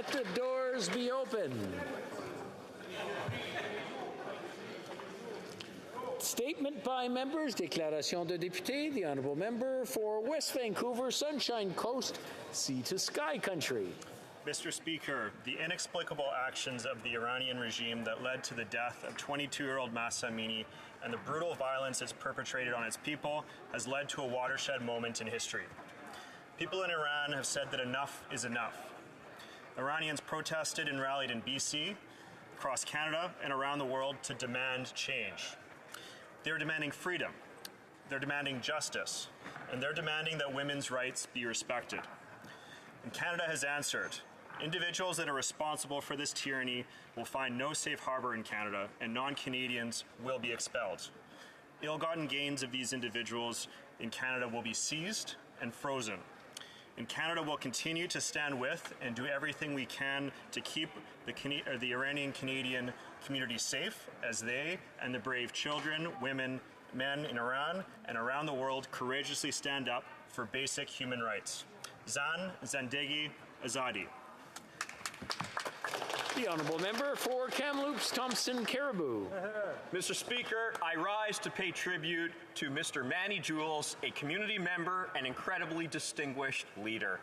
Let the doors be open. Statement by members, déclaration de député, the honourable member for West Vancouver, Sunshine Coast, Sea to Sky Country. Mr. Speaker, the inexplicable actions of the Iranian regime that led to the death of 22-year-old Mahsa Amini and the brutal violence it's perpetrated on its people has led to a watershed moment in history. People in Iran have said that enough is enough. Iranians protested and rallied in BC, across Canada, and around the world to demand change. They're demanding freedom, they're demanding justice, and they're demanding that women's rights be respected. And Canada has answered. Individuals that are responsible for this tyranny will find no safe harbor in Canada, and non-Canadians will be expelled. Ill-gotten gains of these individuals in Canada will be seized and frozen. And Canada will continue to stand with and do everything we can to keep the Iranian-Canadian community safe as they and the brave children, women, men in Iran and around the world courageously stand up for basic human rights. Zan, Zandegi, Azadi. The honourable member for Kamloops, Thompson, Caribou. Mr. Speaker, I rise to pay tribute to Mr. Manny Jules, a community member and incredibly distinguished leader.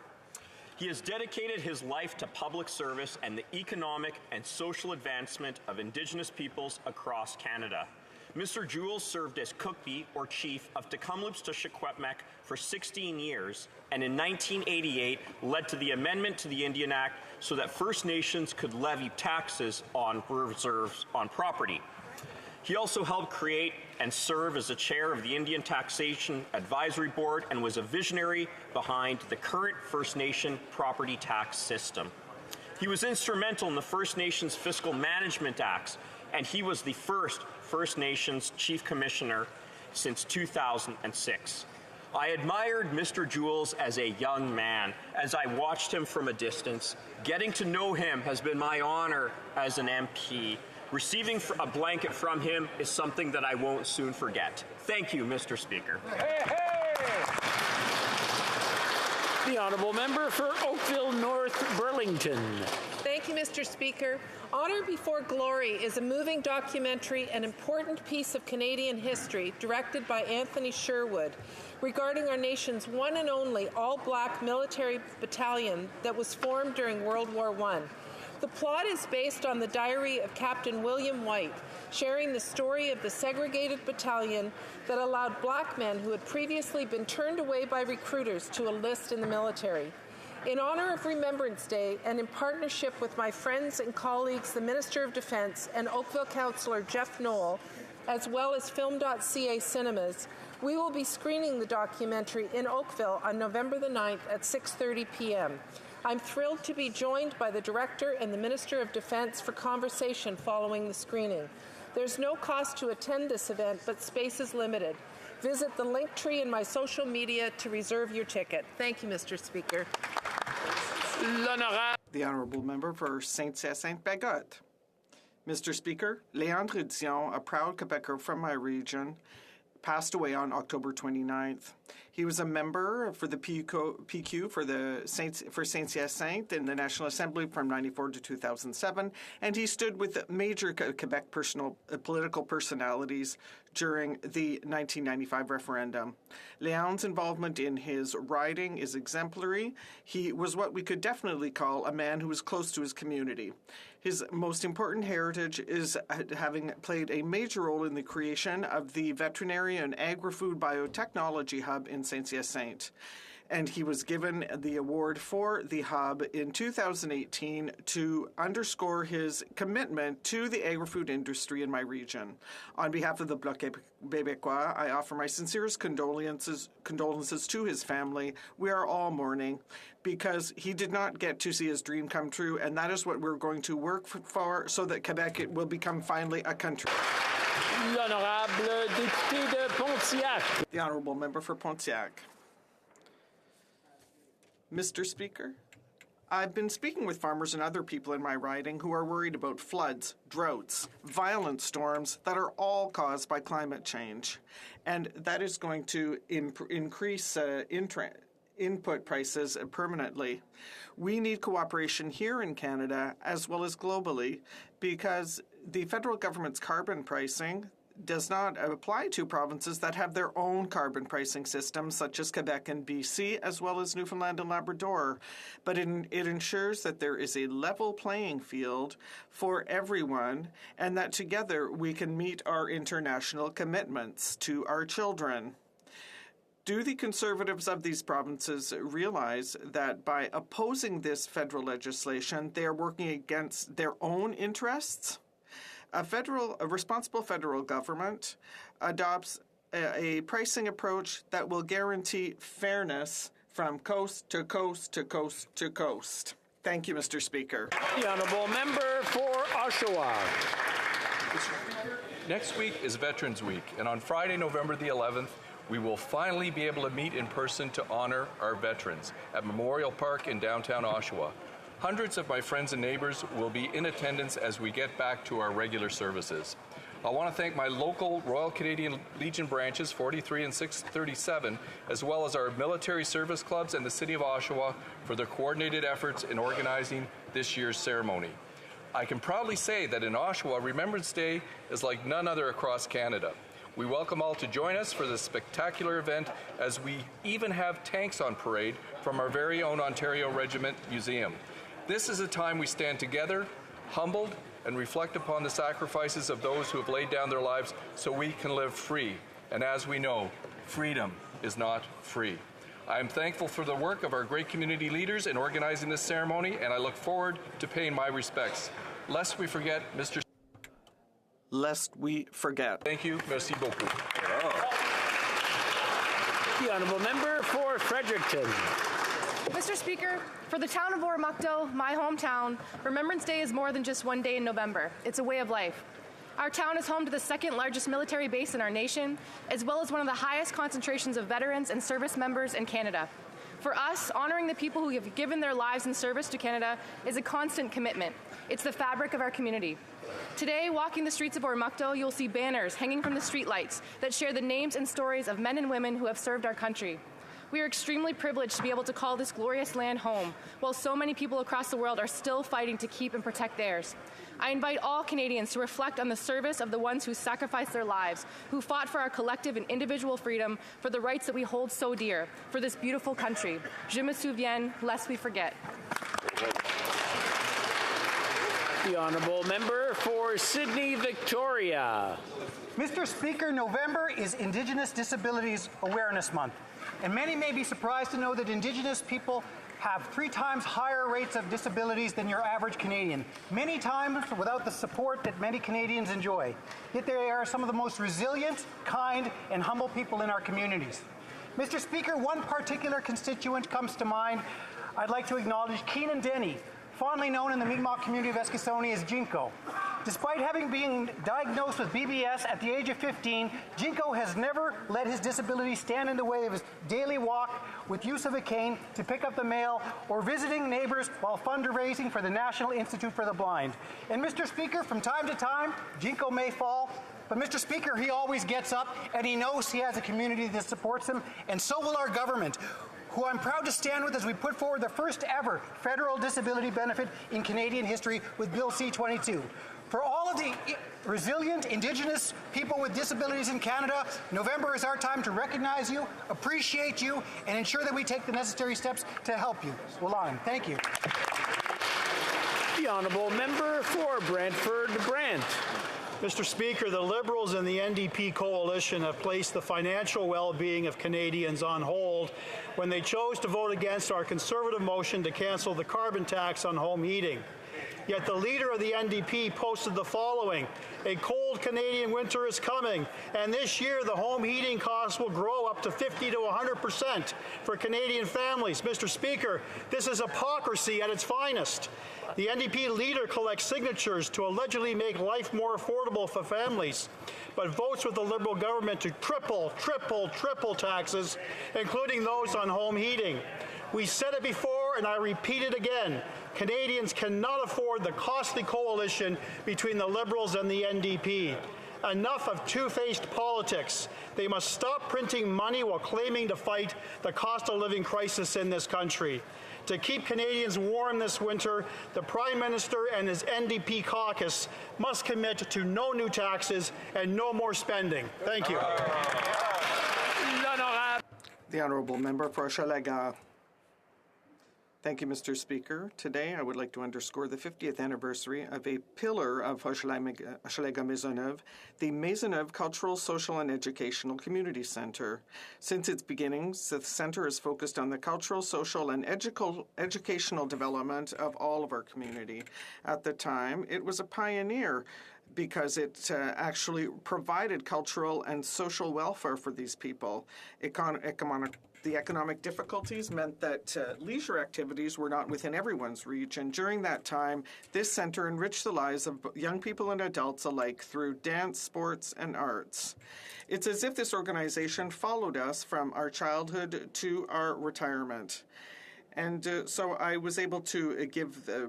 He has dedicated his life to public service and the economic and social advancement of Indigenous peoples across Canada. Mr. Jules served as Cookbee, or Chief, of Tecumloops to Secwepemc for 16 years, and in 1988 led to the amendment to the Indian Act so that First Nations could levy taxes on reserves on property. He also helped create and serve as the chair of the Indian Taxation Advisory Board and was a visionary behind the current First Nation property tax system. He was instrumental in the First Nations Fiscal Management Acts, and he was the first First Nations Chief Commissioner since 2006. I admired Mr. Jules as a young man as I watched him from a distance. Getting to know him has been my honor as an MP. Receiving a blanket from him is something that I won't soon forget. Thank you, Mr. Speaker. Hey, hey. The honourable member for Oakville North, Burlington. Thank you, Mr. Speaker. Honour Before Glory is a moving documentary and important piece of Canadian history directed by Anthony Sherwood regarding our nation's one and only all-black military battalion that was formed during World War I. The plot is based on the diary of Captain William White, sharing the story of the segregated battalion that allowed black men who had previously been turned away by recruiters to enlist in the military. In honor of Remembrance Day and in partnership with my friends and colleagues, the Minister of Defence and Oakville Councillor Jeff Knoll, as well as Film.ca Cinemas, we will be screening the documentary in Oakville on November the 9th at 6:30 p.m. I'm thrilled to be joined by the Director and the Minister of Defence for conversation following the screening. There's no cost to attend this event, but space is limited. Visit the link tree in my social media to reserve your ticket. Thank you, Mr. Speaker. The Honourable Member for Saint-Hyacinthe-Bagotte. Mr. Speaker, Léandre Dion, a proud Quebecer from my region, passed away on October 29th. He was a member for the PQ for Saint-Hyacinthe in the National Assembly from 1994 to 2007, and he stood with major Quebec political personalities during the 1995 referendum. Léon's involvement in his riding is exemplary. He was what we could definitely call a man who was close to his community. His most important heritage is having played a major role in the creation of the Veterinary and Agri-Food Biotechnology Hub in Saint-Hyacinthe. And he was given the award for the hub in 2018 to underscore his commitment to the agri-food industry in my region. On behalf of the Bloc Québécois, I offer my sincerest condolences to his family. We are all mourning because he did not get to see his dream come true, and that is what we're going to work for so that Quebec will become finally a country. L'honorable député de Pontiac. The Honourable Member for Pontiac. Mr. Speaker, I've been speaking with farmers and other people in my riding who are worried about floods, droughts, violent storms that are all caused by climate change. And that is going to increase input prices permanently. We need cooperation here in Canada as well as globally because the federal government's carbon pricing does not apply to provinces that have their own carbon pricing systems, such as Quebec and BC, as well as Newfoundland and Labrador. But it ensures that there is a level playing field for everyone and that together we can meet our international commitments to our children. Do the Conservatives of these provinces realize that by opposing this federal legislation, they are working against their own interests? A responsible federal government adopts a pricing approach that will guarantee fairness from coast to coast to coast to coast. Thank you, Mr. Speaker. The Honourable Member for Oshawa. Next week is Veterans Week, and on Friday, November the 11th, we will finally be able to meet in person to honor our veterans at Memorial Park in downtown Oshawa. Hundreds of my friends and neighbors will be in attendance as we get back to our regular services. I want to thank my local Royal Canadian Legion branches, 43 and 637, as well as our military service clubs and the City of Oshawa for their coordinated efforts in organizing this year's ceremony. I can proudly say that in Oshawa, Remembrance Day is like none other across Canada. We welcome all to join us for this spectacular event as we even have tanks on parade from our very own Ontario Regiment Museum. This is a time we stand together, humbled, and reflect upon the sacrifices of those who have laid down their lives so we can live free. And as we know, freedom is not free. I am thankful for the work of our great community leaders in organizing this ceremony, and I look forward to paying my respects. Lest we forget, Mr. Lest we forget. Thank you. Merci beaucoup. The Honourable Member for Fredericton. Mr. Speaker, for the town of Oromocto, my hometown, Remembrance Day is more than just one day in November. It's a way of life. Our town is home to the second largest military base in our nation, as well as one of the highest concentrations of veterans and service members in Canada. For us, honoring the people who have given their lives in service to Canada is a constant commitment. It's the fabric of our community. Today, walking the streets of Oromocto, you'll see banners hanging from the streetlights that share the names and stories of men and women who have served our country. We are extremely privileged to be able to call this glorious land home, while so many people across the world are still fighting to keep and protect theirs. I invite all Canadians to reflect on the service of the ones who sacrificed their lives, who fought for our collective and individual freedom, for the rights that we hold so dear, for this beautiful country. Je me souviens, lest we forget. The Honourable Member for Sydney Victoria. Mr. Speaker, November is Indigenous Disabilities Awareness Month, and many may be surprised to know that Indigenous people have 3 times higher rates of disabilities than your average Canadian, many times without the support that many Canadians enjoy. Yet they are some of the most resilient, kind, and humble people in our communities. Mr. Speaker, one particular constituent comes to mind. I'd like to acknowledge Keenan Denny, fondly known in the Mi'kmaq community of Eskasoni as Jinko. Despite having been diagnosed with BBS at the age of 15, Jinko has never let his disability stand in the way of his daily walk with use of a cane to pick up the mail or visiting neighbors while fundraising for the National Institute for the Blind. And Mr. Speaker, from time to time, Jinko may fall, but Mr. Speaker, he always gets up and he knows he has a community that supports him, and so will our government, who I'm proud to stand with as we put forward the first ever federal disability benefit in Canadian history with Bill C-22. For all of the resilient Indigenous people with disabilities in Canada, November is our time to recognize you, appreciate you, and ensure that we take the necessary steps to help you. Well on. Thank you. The Honourable Member for Brantford Brant. Mr. Speaker, the Liberals and the NDP coalition have placed the financial well-being of Canadians on hold when they chose to vote against our Conservative motion to cancel the carbon tax on home heating. Yet the leader of the NDP posted the following: a cold Canadian winter is coming, and this year the home heating costs will grow up to 50 to 100% for Canadian families. Mr. Speaker, this is hypocrisy at its finest. The NDP leader collects signatures to allegedly make life more affordable for families, but votes with the Liberal government to triple taxes, including those on home heating. We said it before, and I repeat it again. Canadians cannot afford the costly coalition between the Liberals and the NDP. Enough of two-faced politics. They must stop printing money while claiming to fight the cost of living crisis in this country. To keep Canadians warm this winter, the Prime Minister and his NDP caucus must commit to no new taxes and no more spending. Thank you. The Honourable Member for Hochelaga. Thank you, Mr. Speaker. Today, I would like to underscore the 50th anniversary of a pillar of Hochelaga Maisonneuve, the Maisonneuve Cultural, Social and Educational Community Centre. Since its beginnings, the centre is focused on the cultural, social and educational development of all of our community. At the time, it was a pioneer because it actually provided cultural and social welfare for these people. The economic difficulties meant that leisure activities were not within everyone's reach, and during that time, this centre enriched the lives of young people and adults alike through dance, sports, and arts. It's as if this organization followed us from our childhood to our retirement. And so I was able to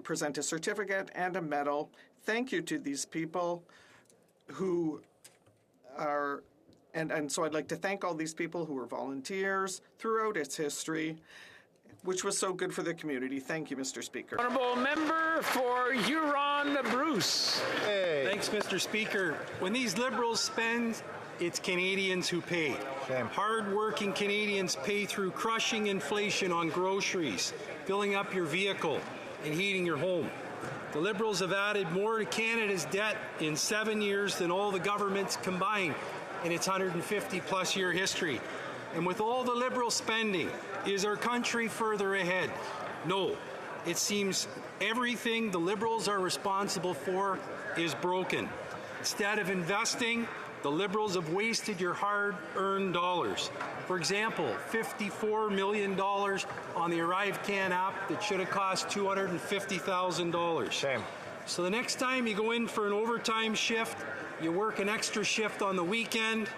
present a certificate and a medal. Thank you to these people who are... And so I'd like to thank all these people who were volunteers throughout its history, which was so good for the community. Thank you, Mr. Speaker. Honourable Member for Huron-Bruce. Hey. Thanks, Mr. Speaker. When these Liberals spend, it's Canadians who pay. Shame. Hard-working Canadians pay through crushing inflation on groceries, filling up your vehicle, and heating your home. The Liberals have added more to Canada's debt in 7 years than all the governments combined in its 150-plus year history. And with all the Liberal spending, is our country further ahead? No. It seems everything the Liberals are responsible for is broken. Instead of investing, the Liberals have wasted your hard-earned dollars. For example, $54 million on the ArriveCan app that should have cost $250,000. Shame. So the next time you go in for an overtime shift, you work an extra shift on the weekend.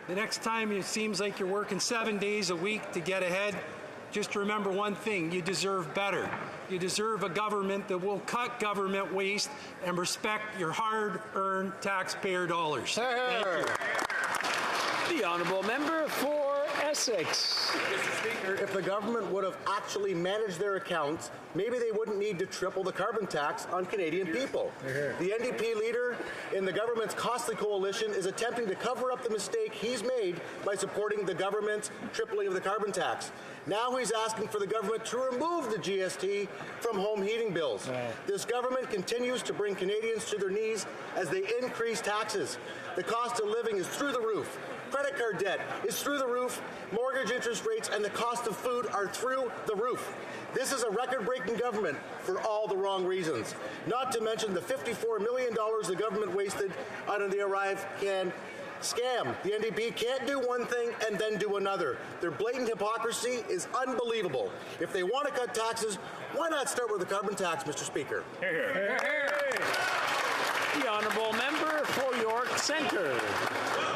The next time it seems like you're working 7 days a week to get ahead. Just remember one thing, you deserve better. You deserve a government that will cut government waste and respect your hard-earned taxpayer dollars. Thank you. The Honourable Member for Essex. Mr. Speaker, if the government would have actually managed their accounts, maybe they wouldn't need to triple the carbon tax on Canadian people. The NDP leader in the government's costly coalition is attempting to cover up the mistake he's made by supporting the government's tripling of the carbon tax. Now he's asking for the government to remove the GST from home heating bills. This government continues to bring Canadians to their knees as they increase taxes. The cost of living is through the roof. Credit card debt is through the roof. Mortgage interest rates and the cost of food are through the roof. This is a record-breaking government for all the wrong reasons. Not to mention the $54 million the government wasted on the ArriveCan scam. The NDP can't do one thing and then do another. Their blatant hypocrisy is unbelievable. If they want to cut taxes, why not start with the carbon tax, Mr. Speaker? The Honourable Member for York Centre.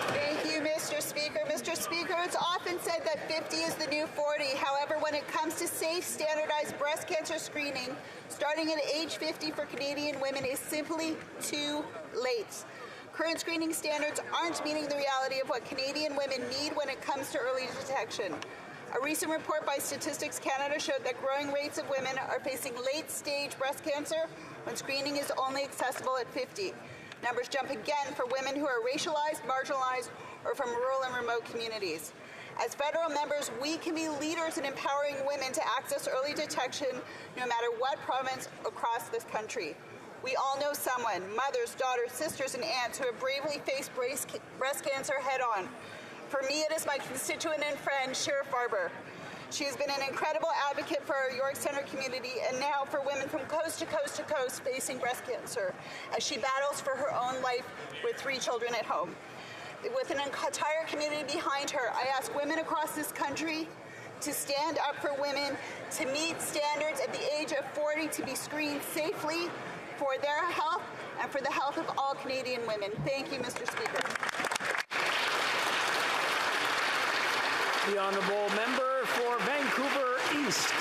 Thank you, Mr. Speaker. Mr. Speaker, it's often said that 50 is the new 40. However, when it comes to safe, standardized breast cancer screening, starting at age 50 for Canadian women is simply too late. Current screening standards aren't meeting the reality of what Canadian women need when it comes to early detection. A recent report by Statistics Canada showed that growing rates of women are facing late-stage breast cancer when screening is only accessible at 50. Numbers jump again for women who are racialized, marginalized, or from rural and remote communities. As federal members, we can be leaders in empowering women to access early detection no matter what province across this country. We all know someone, mothers, daughters, sisters, and aunts who have bravely faced breast cancer head-on. For me, it is my constituent and friend, Sheriff Barber. She has been an incredible advocate for our York Centre community and now for women from coast to coast to coast facing breast cancer as she battles for her own life with 3 children at home. With an entire community behind her, I ask women across this country to stand up for women, to meet standards at the age of 40, to be screened safely for their health and for the health of all Canadian women. Thank you, Mr. Speaker. The Honourable Member for Vancouver East.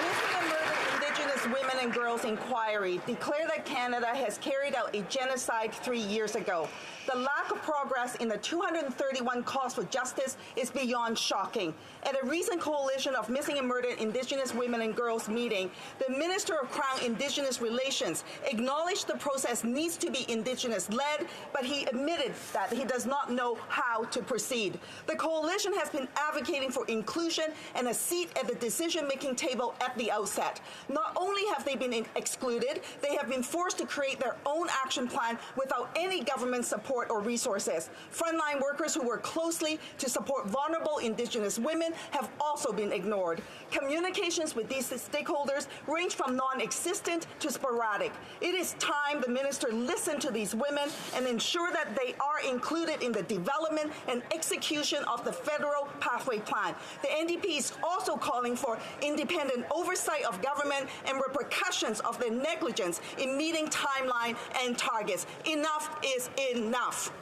This is a murdered Indigenous Women and Girls Inquiry declare that Canada has carried out a genocide 3 years ago. The lack of progress in the 231 calls for justice is beyond shocking. At a recent Coalition of Missing and Murdered Indigenous Women and Girls meeting, the Minister of Crown Indigenous Relations acknowledged the process needs to be Indigenous-led, but he admitted that he does not know how to proceed. The Coalition has been advocating for inclusion and a seat at the decision-making table at the outset. Not only have they been excluded, they have been forced to create their own action plan without any government support or resources. Frontline workers who work closely to support vulnerable Indigenous women have also been ignored. Communications with these stakeholders range from non-existent to sporadic. It is time the minister listen to these women and ensure that they are included in the development and execution of the federal pathway plan. The NDP is also calling for independent oversight of government and repercussions of the negligence in meeting timeline and targets. Enough is enough.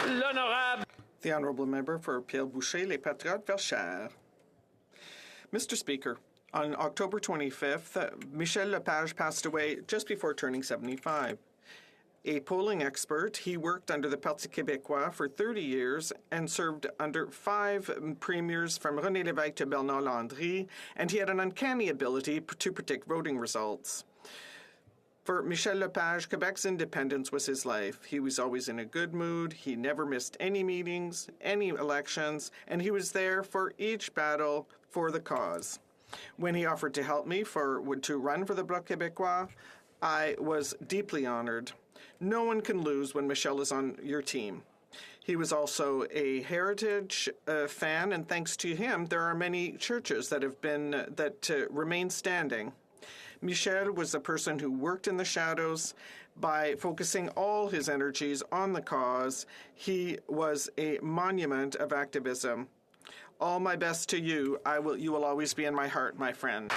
L'honorable. The Honourable Member for Peel-Boucher, Les Patriotes, Verchères. Mr. Speaker, on October 25th, Michel Lepage passed away just before turning 75. A polling expert, he worked under the Parti québécois for 30 years and served under 5 premiers from René Lévesque to Bernard Landry, and he had an uncanny ability to predict voting results. For Michel Lepage, Quebec's independence was his life. He was always in a good mood. He never missed any meetings, any elections, and he was there for each battle for the cause. When he offered to help me to run for the Bloc Québécois, I was deeply honored. No one can lose when Michel is on your team. He was also a heritage fan, and thanks to him, there are many churches that remain standing. Michel was a person who worked in the shadows by focusing all his energies on the cause. He was a monument of activism. All my best to you. You will always be in my heart, my friend.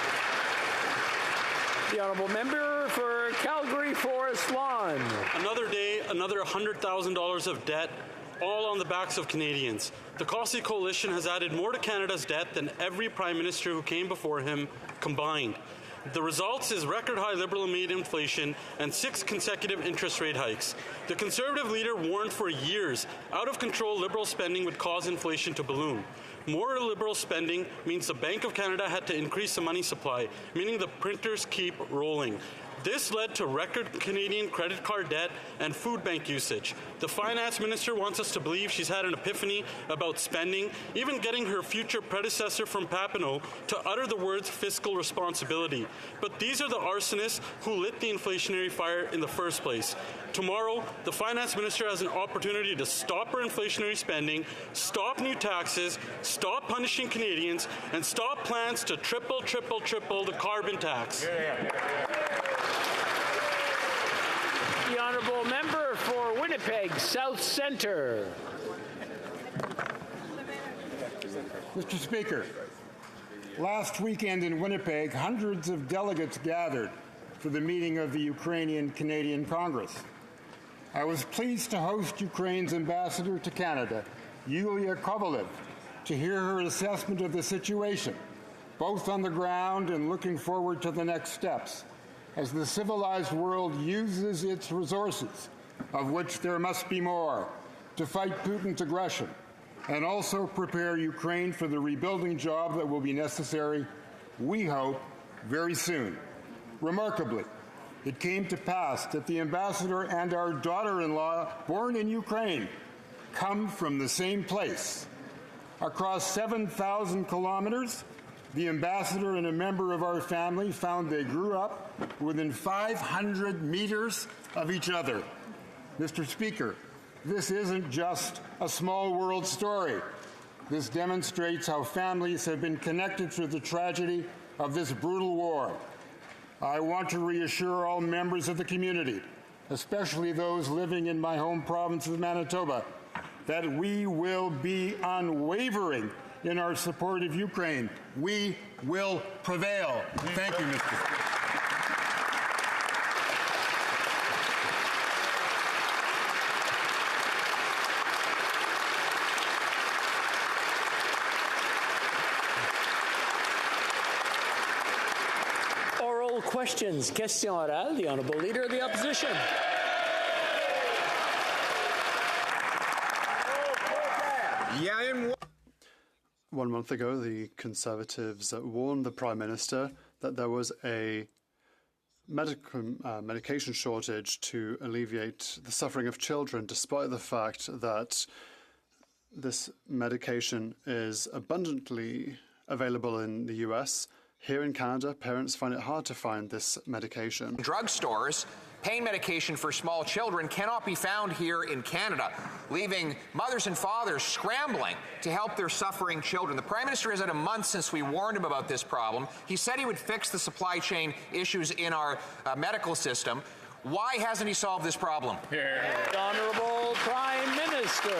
The Honourable Member for Calgary Forest Lawn. Another day, another $100,000 of debt, all on the backs of Canadians. The HoC Coalition has added more to Canada's debt than every Prime Minister who came before him combined. The results is record-high Liberal immediate inflation and 6 consecutive interest rate hikes. The Conservative leader warned for years out-of-control Liberal spending would cause inflation to balloon. More Liberal spending means the Bank of Canada had to increase the money supply, meaning the printers keep rolling. This led to record Canadian credit card debt and food bank usage. The finance minister wants us to believe she's had an epiphany about spending, even getting her future predecessor from Papineau to utter the words fiscal responsibility. But these are the arsonists who lit the inflationary fire in the first place. Tomorrow, the finance minister has an opportunity to stop her inflationary spending, stop new taxes, stop punishing Canadians, and stop plans to triple the carbon tax. The Honourable Member for Winnipeg South Centre. Mr. Speaker, last weekend in Winnipeg, hundreds of delegates gathered for the meeting of the Ukrainian-Canadian Congress. I was pleased to host Ukraine's ambassador to Canada, Yulia Kovalev, to hear her assessment of the situation, both on the ground and looking forward to the next steps, as the civilized world uses its resources, of which there must be more, to fight Putin's aggression, and also prepare Ukraine for the rebuilding job that will be necessary, we hope, very soon. Remarkably, it came to pass that the ambassador and our daughter-in-law, born in Ukraine, come from the same place. Across 7,000 kilometers, the ambassador and a member of our family found they grew up within 500 meters of each other. Mr. Speaker, this isn't just a small world story. This demonstrates how families have been connected through the tragedy of this brutal war. I want to reassure all members of the community, especially those living in my home province of Manitoba, that we will be unwavering in our support of Ukraine. We will prevail. Thank you, Mr. Speaker. questions. Question orale, the Honourable Leader of the Opposition. 1 month ago, the Conservatives warned the Prime Minister that there was a medication shortage to alleviate the suffering of children, despite the fact that this medication is abundantly available in the US. Here in Canada, parents find it hard to find this medication. Drugstores, pain medication for small children cannot be found here in Canada, leaving mothers and fathers scrambling to help their suffering children. The Prime Minister has had a month since we warned him about this problem. He said he would fix the supply chain issues in our medical system. Why hasn't he solved this problem? The Honourable Prime Minister.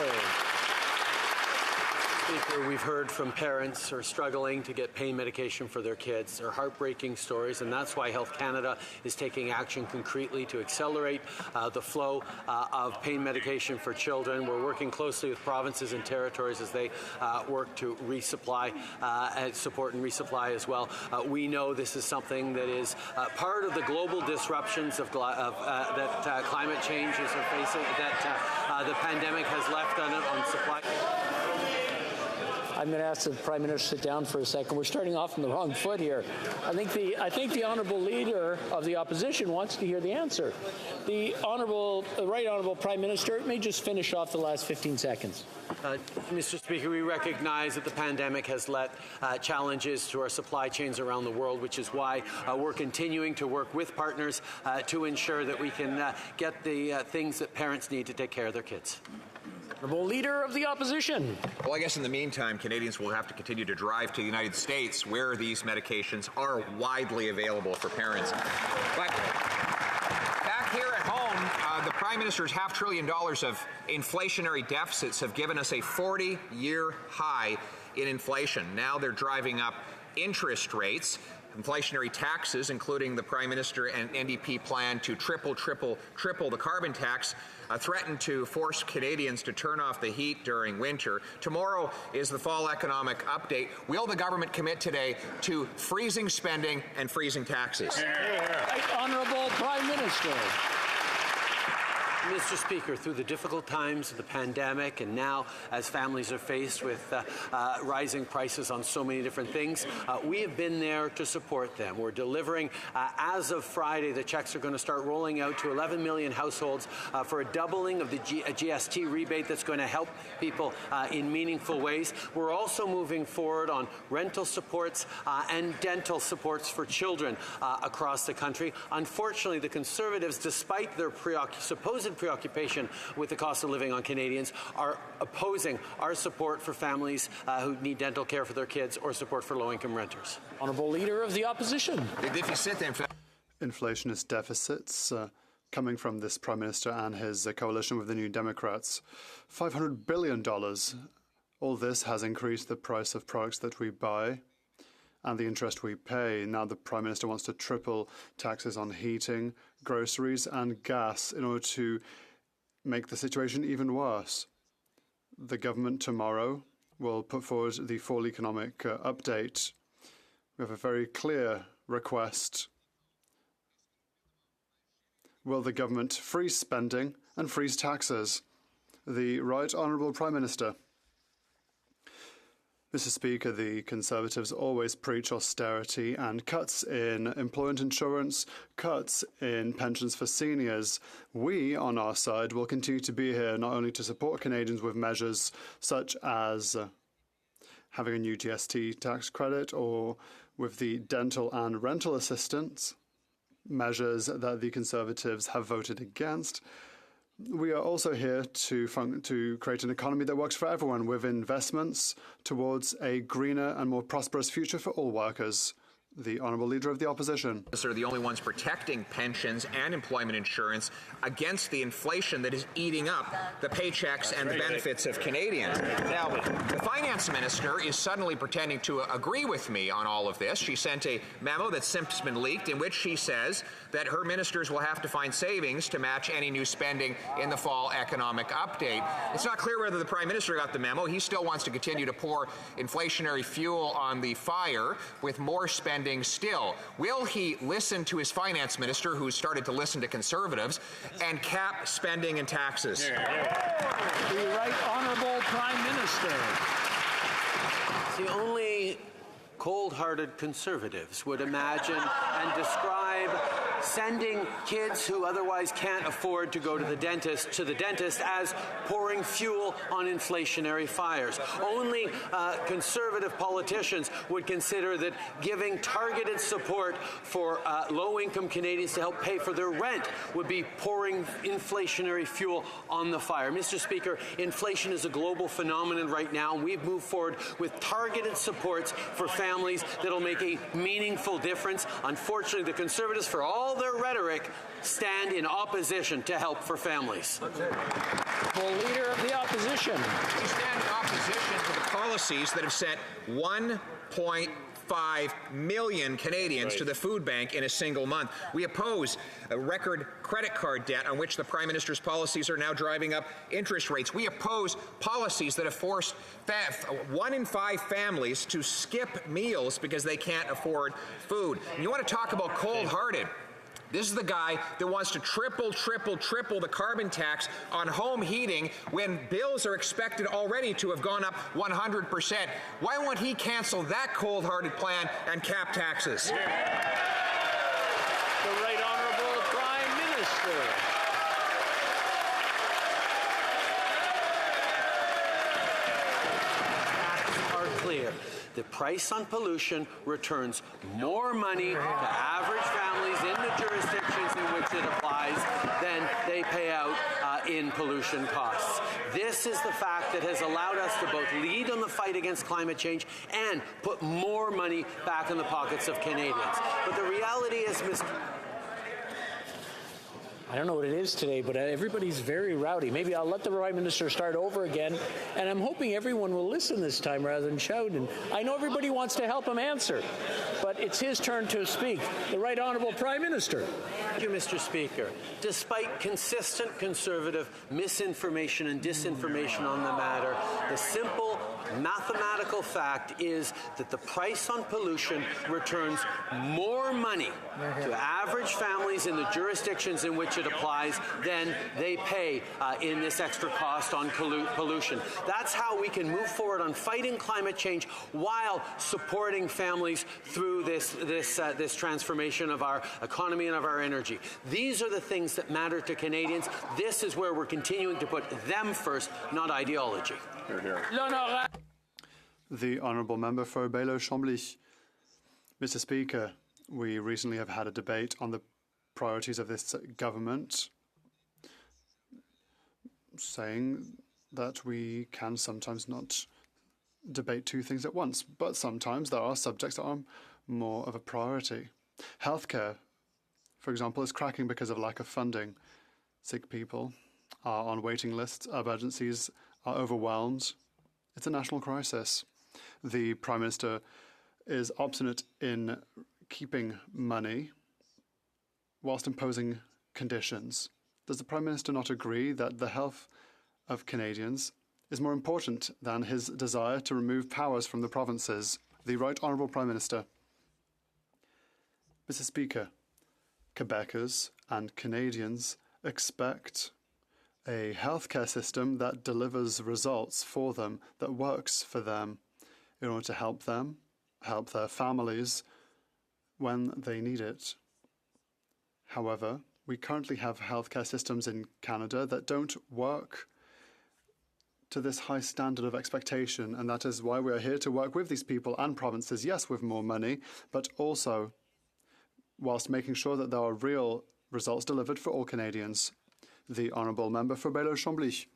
Speaker, we've heard from parents who are struggling to get pain medication for their kids. They're heartbreaking stories, and that's why Health Canada is taking action concretely to accelerate the flow of pain medication for children. We're working closely with provinces and territories as they work to resupply and support and resupply as well. We know this is something that is part of the global disruptions that climate changes are facing, that the pandemic has left on supply. I'm going to ask the Prime Minister to sit down for a second. We're starting off on the wrong foot here. I think the Honourable Leader of the Opposition wants to hear the answer. The Right Honourable Prime Minister may just finish off the last 15 seconds. Mr. Speaker, we recognize that the pandemic has led challenges to our supply chains around the world, which is why we're continuing to work with partners to ensure that we can get the things that parents need to take care of their kids. Honourable Leader of the Opposition. Well, I guess in the meantime, Canadians will have to continue to drive to the United States where these medications are widely available for parents. But back here at home, the Prime Minister's $500 billion of inflationary deficits have given us a 40-year high in inflation. Now they're driving up interest rates. Inflationary taxes, including the Prime Minister and NDP plan to triple the carbon tax, threaten to force Canadians to turn off the heat during winter. Tomorrow is the fall economic update. Will the government commit today to freezing spending and freezing taxes? Honourable Prime Minister. Mr. Speaker, through the difficult times of the pandemic and now as families are faced with rising prices on so many different things, we have been there to support them. We're delivering, as of Friday, the checks are going to start rolling out to 11 million households for a doubling of the GST rebate that's going to help people in meaningful ways. We're also moving forward on rental supports and dental supports for children across the country. Unfortunately, the Conservatives, despite their supposed preoccupation with the cost of living on Canadians, are opposing our support for families who need dental care for their kids or support for low-income renters. Honourable Leader of the Opposition. Inflationist deficits coming from this Prime Minister and his coalition with the New Democrats. $500 billion. All this has increased the price of products that we buy and the interest we pay. Now the Prime Minister wants to triple taxes on heating, groceries and gas in order to make the situation even worse. The government tomorrow will put forward the fall economic update. We have a very clear request. Will the government freeze spending and freeze taxes? The Right Honourable Prime Minister. Mr. Speaker, the Conservatives always preach austerity and cuts in employment insurance, cuts in pensions for seniors. We, on our side, will continue to be here not only to support Canadians with measures such as having a new GST tax credit or with the dental and rental assistance, measures that the Conservatives have voted against. We are also here to create an economy that works for everyone with investments towards a greener and more prosperous future for all workers. The Honourable Leader of the Opposition. They're the only ones protecting pensions and employment insurance against the inflation that is eating up the paychecks and the benefits of Canadians. Now, the Finance Minister is suddenly pretending to agree with me on all of this. She sent a memo that's since been leaked in which she says that her ministers will have to find savings to match any new spending in the fall economic update. It's not clear whether the Prime Minister got the memo. He still wants to continue to pour inflationary fuel on the fire with more spending standing still? Will he listen to his finance minister, who's started to listen to conservatives, and cap spending and taxes? The Right Honourable Prime Minister. The only cold-hearted conservatives would imagine and describe sending kids who otherwise can't afford to go to the dentist as pouring fuel on inflationary fires. Only conservative politicians would consider that giving targeted support for low-income Canadians to help pay for their rent would be pouring inflationary fuel on the fire. Mr. Speaker, inflation is a global phenomenon right now, and we've moved forward with targeted supports for families that'll make a meaningful difference. Unfortunately, the Conservatives, for all their rhetoric, stand in opposition to help for families. The Leader of the Opposition. We stand in opposition to the policies that have sent 1.5 million Canadians to the food bank in a single month. We oppose a record credit card debt on which the Prime Minister's policies are now driving up interest rates. We oppose policies that have forced 1 in 5 families to skip meals because they can't afford food. And you want to talk about cold-hearted? This is the guy that wants to triple the carbon tax on home heating when bills are expected already to have gone up 100%. Why won't he cancel that cold-hearted plan and cap taxes? The Right Honourable Prime Minister. Facts are clear. The price on pollution returns more money to average families in the jurisdictions in which it applies than they pay out in pollution costs. This is the fact that has allowed us to both lead on the fight against climate change and put more money back in the pockets of Canadians. But the reality is, I don't know what it is today, but everybody's very rowdy. Maybe I'll let the Prime Minister start over again, and I'm hoping everyone will listen this time rather than shout. And I know everybody wants to help him answer, but it's his turn to speak. The Right Honourable Prime Minister. Thank you, Mr. Speaker. Despite consistent Conservative misinformation and disinformation on the matter, the simple mathematical fact is that the price on pollution returns more money to average families in the jurisdictions in which it applies than they pay in this extra cost on pollution. That's how we can move forward on fighting climate change while supporting families through this transformation of our economy and of our energy. These are the things that matter to Canadians. This is where we're continuing to put them first, not ideology. Hear, hear. The Honourable Member for Bailleau-Chambly. Mr. Speaker, we recently have had a debate on the priorities of this government, saying that we can sometimes not debate two things at once, but sometimes there are subjects that are more of a priority. Healthcare, for example, is cracking because of lack of funding. Sick people are on waiting lists, emergencies are overwhelmed. It's a national crisis. The Prime Minister is obstinate in keeping money whilst imposing conditions. Does the Prime Minister not agree that the health of Canadians is more important than his desire to remove powers from the provinces? The Right Honourable Prime Minister. Mr. Speaker, Quebecers and Canadians expect a healthcare system that delivers results for them, that works for them, in order to help them, help their families when they need it. However, we currently have healthcare systems in Canada that don't work to this high standard of expectation, and that is why we are here to work with these people and provinces, yes, with more money, but also whilst making sure that there are real results delivered for all Canadians. The Honourable Member for Bailleau-Chambly.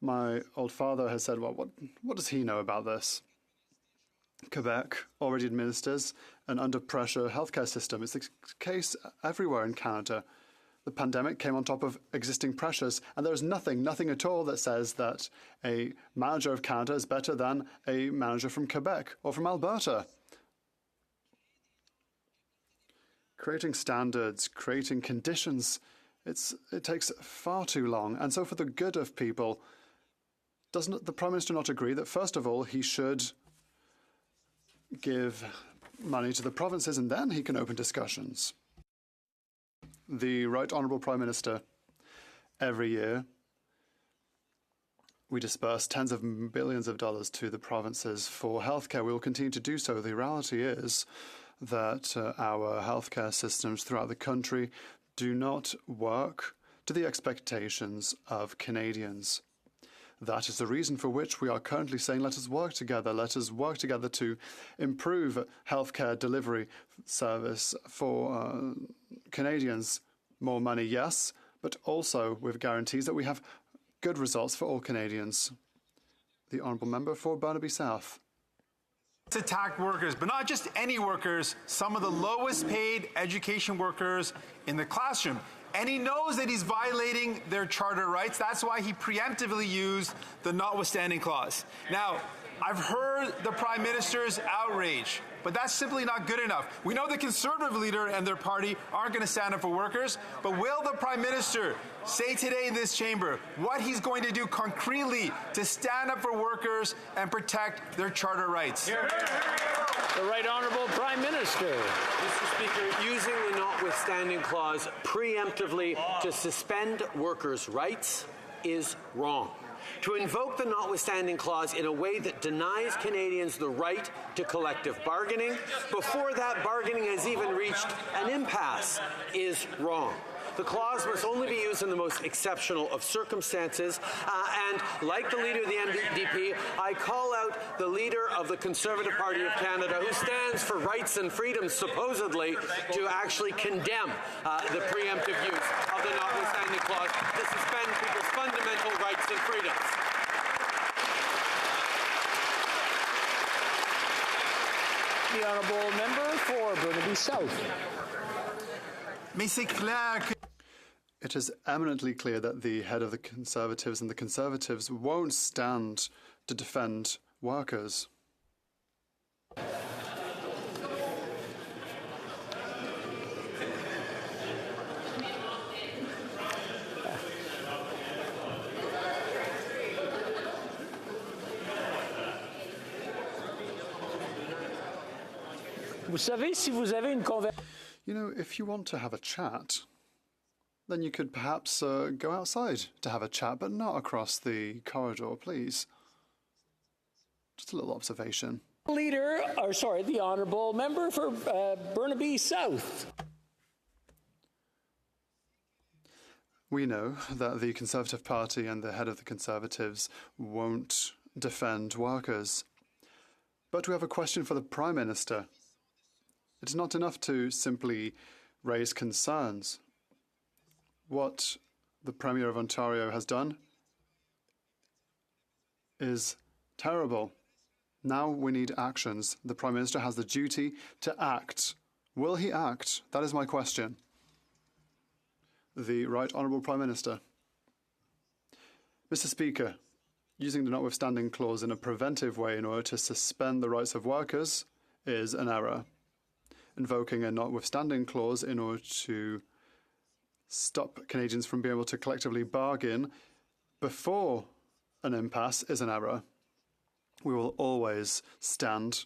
My old father has said, well, what does he know about this? Quebec already administers an under-pressure healthcare system. It's the case everywhere in Canada. The pandemic came on top of existing pressures, and there is nothing at all that says that a manager of Canada is better than a manager from Quebec or from Alberta. Creating standards, creating conditions, it takes far too long. And so for the good of people, doesn't the Prime Minister not agree that, first of all, he should give money to the provinces, and then he can open discussions. The Right Honourable Prime Minister, every year, we disperse tens of billions of dollars to the provinces for healthcare. We will continue to do so. The reality is that our healthcare systems throughout the country do not work to the expectations of Canadians. That is the reason for which we are currently saying, let us work together. Let us work together to improve healthcare delivery service for Canadians. More money, yes, but also with guarantees that we have good results for all Canadians. The Honourable Member for Burnaby South. It's attacked workers, but not just any workers, some of the lowest paid education workers in the classroom. And he knows that he's violating their charter rights. That's why he preemptively used the notwithstanding clause. Now, I've heard the Prime Minister's outrage, but that's simply not good enough. We know the Conservative leader and their party aren't going to stand up for workers, but will the Prime Minister say today in this chamber what he's going to do concretely to stand up for workers and protect their charter rights? The Right Honourable Prime Minister. Mr. Speaker, using the notwithstanding clause preemptively to suspend workers' rights is wrong. To invoke the notwithstanding clause in a way that denies Canadians the right to collective bargaining before that bargaining has even reached an impasse is wrong. The clause must only be used in the most exceptional of circumstances. And like the leader of the NDP, I call out the leader of the Conservative Party of Canada, who stands for rights and freedoms, supposedly, to actually condemn the preemptive use of the notwithstanding clause to suspend people's fundamental rights and freedoms. The Honourable Member for Burnaby South. It is eminently clear that the head of the Conservatives and the Conservatives won't stand to defend workers. Vous savez, si vous avez une conversation. You know, if you want to have a chat, then you could perhaps go outside to have a chat, but not across the corridor, please. Just a little observation. The Honourable Member for Burnaby South. We know that the Conservative Party and the head of the Conservatives won't defend workers. But we have a question for the Prime Minister. It's not enough to simply raise concerns. What the Premier of Ontario has done is terrible. Now we need actions. The Prime Minister has the duty to act. Will he act? That is my question. The Right Honourable Prime Minister. Mr. Speaker, using the notwithstanding clause in a preventive way in order to suspend the rights of workers is an error. Invoking a notwithstanding clause in order to stop Canadians from being able to collectively bargain before an impasse is an error. We will always stand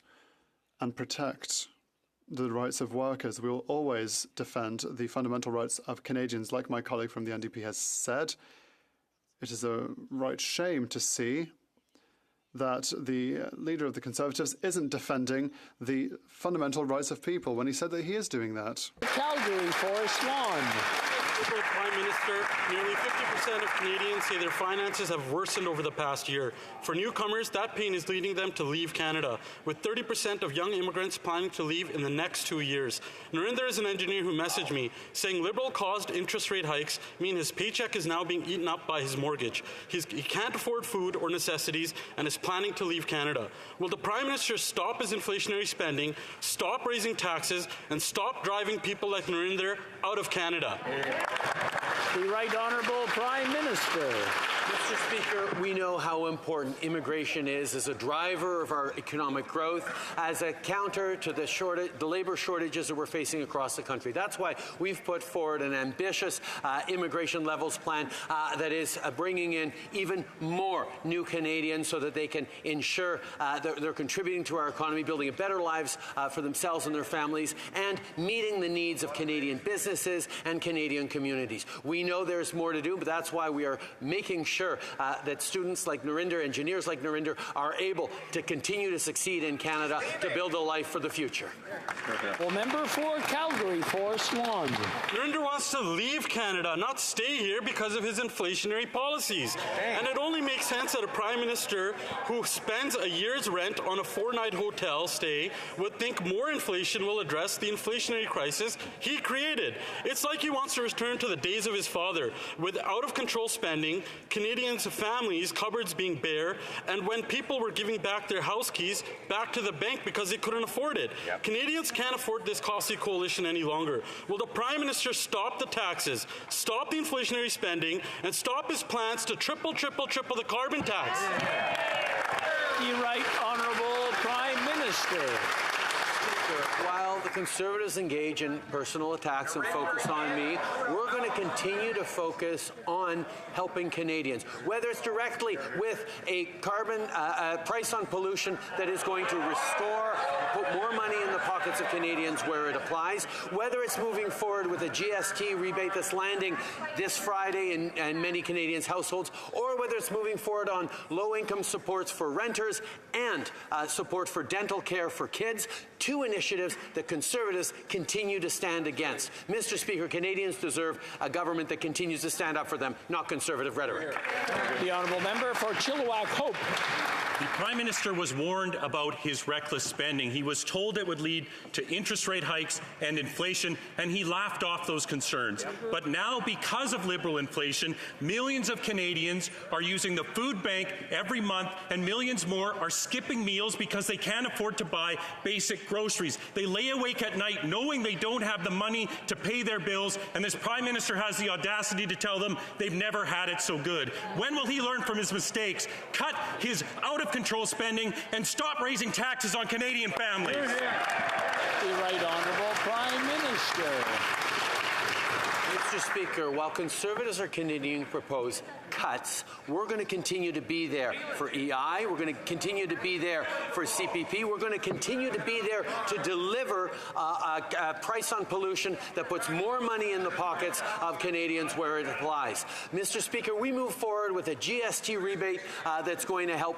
and protect the rights of workers. We will always defend the fundamental rights of Canadians. Like my colleague from the NDP has said, it is a right shame to see that the leader of the Conservatives isn't defending the fundamental rights of people when he said that he is doing that. Calgary, Forest Lawn. Mr. Prime Minister, nearly 50% of Canadians say their finances have worsened over the past year. For newcomers, that pain is leading them to leave Canada, with 30% of young immigrants planning to leave in the next 2 years. Narinder is an engineer who messaged me saying Liberal-caused interest rate hikes mean his paycheck is now being eaten up by his mortgage. He can't afford food or necessities and is planning to leave Canada. Will the Prime Minister stop his inflationary spending, stop raising taxes, and stop driving people like Narinder out of Canada? The Right Honourable Prime Minister. Mr. Speaker, we know how important immigration is as a driver of our economic growth, as a counter to the labor shortages that we're facing across the country. That's why we've put forward an ambitious immigration levels plan that is bringing in even more new Canadians so that they can ensure that they're contributing to our economy, building better lives for themselves and their families, and meeting the needs of Canadian businesses and Canadian communities. We know there's more to do, but that's why we are making sure that students like Narinder, engineers like Narinder, are able to continue to succeed in Canada to build a life for the future. Well, member for Calgary, Forest Lawn. Narinder wants to leave Canada, not stay here because of his inflationary policies. And it only makes sense that a Prime Minister who spends a year's rent on a 4-night hotel stay would think more inflation will address the inflationary crisis he created. It's like he wants to return to the days of his father, with out-of-control spending, Canadians' families' cupboards being bare, and when people were giving back their house keys back to the bank because they couldn't afford it. Yep. Canadians can't afford this costly coalition any longer. Will the Prime Minister stop the taxes, stop the inflationary spending, and stop his plans to triple the carbon tax? The Right Honourable Prime Minister. While the Conservatives engage in personal attacks and focus on me, we're going to continue to focus on helping Canadians, whether it's directly with a carbon price on pollution that is going to restore, put more money in the pockets of Canadians where it applies, whether it's moving forward with a GST rebate that's landing this Friday in many Canadians' households, or whether it's moving forward on low-income supports for renters and support for dental care for kids, two initiatives that Conservatives continue to stand against. Mr. Speaker, Canadians deserve a government that continues to stand up for them, not Conservative rhetoric. The honourable member for Chilliwack Hope. The Prime Minister was warned about his reckless spending. He was told it would lead to interest rate hikes and inflation, and he laughed off those concerns. But now, because of Liberal inflation, millions of Canadians are using the food bank every month, and millions more are skipping meals because they can't afford to buy basic groceries. They lay awake at night knowing they don't have the money to pay their bills, and this Prime Minister has the audacity to tell them they've never had it so good. When will he learn from his mistakes, cut his out-of-control spending, and stop raising taxes on Canadian families? The Right Honourable Prime Minister. Mr. Speaker, while Conservatives are continuing to propose cuts, we're going to continue to be there for EI. We're going to continue to be there for CPP. We're going to continue to be there to deliver a price on pollution that puts more money in the pockets of Canadians where it applies. Mr. Speaker, we move forward with a GST rebate that's going to help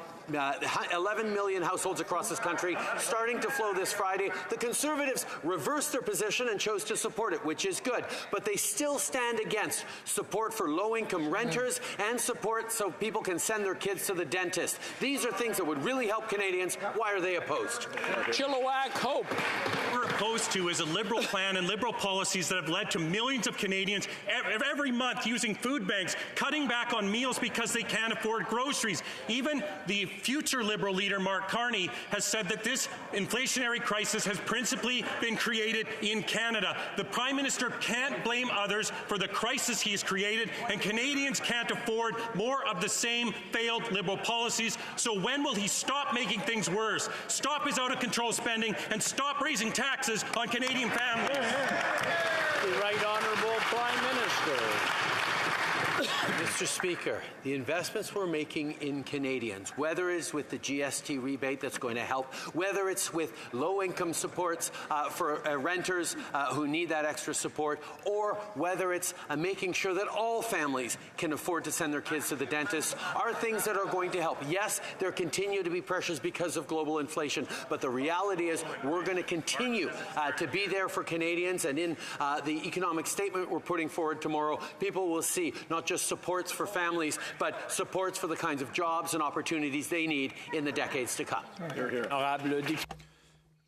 11 million households across this country, starting to flow this Friday. The Conservatives reversed their position and chose to support it, which is good, but they still stand against support for low-income renters and support so people can send their kids to the dentist. These are things that would really help Canadians. Why are they opposed? Chilliwack Hope. What we're opposed to is a Liberal plan and Liberal policies that have led to millions of Canadians every month using food banks, cutting back on meals because they can't afford groceries. Even the future Liberal leader, Mark Carney, has said that this inflationary crisis has principally been created in Canada. The Prime Minister can't blame others for the crisis he has created, and Canadians can't afford more of the same failed Liberal policies. So when will he stop making things worse, stop his out-of-control spending, and stop raising taxes on Canadian families? The Right Honourable Prime Minister. Mr. Speaker, the investments we're making in Canadians, whether it's with the GST rebate that's going to help, whether it's with low-income supports for renters who need that extra support, or whether it's making sure that all families can afford to send their kids to the dentist, are things that are going to help. Yes, there continue to be pressures because of global inflation, but the reality is we're going to continue to be there for Canadians, and in the economic statement we're putting forward tomorrow, people will see not just supports for families, but supports for the kinds of jobs and opportunities they need in the decades to come.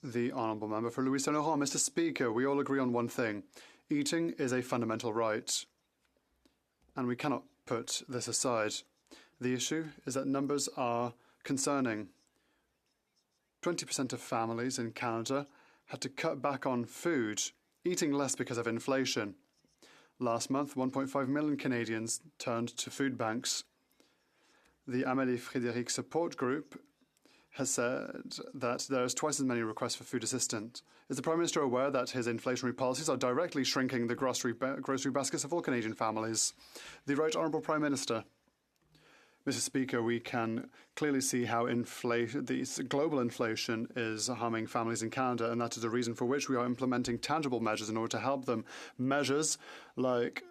The Honourable Member for Louis Saint Laurent. Mr. Speaker, we all agree on one thing. Eating is a fundamental right, and we cannot put this aside. The issue is that numbers are concerning. 20% of families in Canada had to cut back on food, eating less because of inflation. Last month, 1.5 million Canadians turned to food banks The Amélie Frédéric support group has said that there is twice as many requests for food assistance. Is the Prime Minister aware that his inflationary policies are directly shrinking the grocery baskets of all Canadian families? The Right Honourable Prime Minister. Mr. Speaker, we can clearly see how global inflation is harming families in Canada, and that is the reason for which we are implementing tangible measures in order to help them. Measures like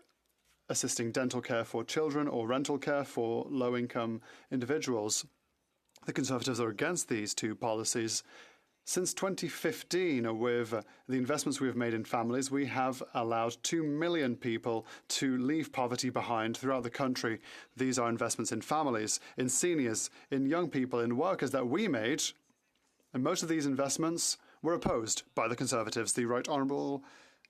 assisting dental care for children or rental care for low-income individuals. The Conservatives are against these two policies. Since 2015, with the investments we have made in families, we have allowed 2 million people to leave poverty behind throughout the country. These are investments in families, in seniors, in young people, in workers that we made. And most of these investments were opposed by the Conservatives. The Right Honourable,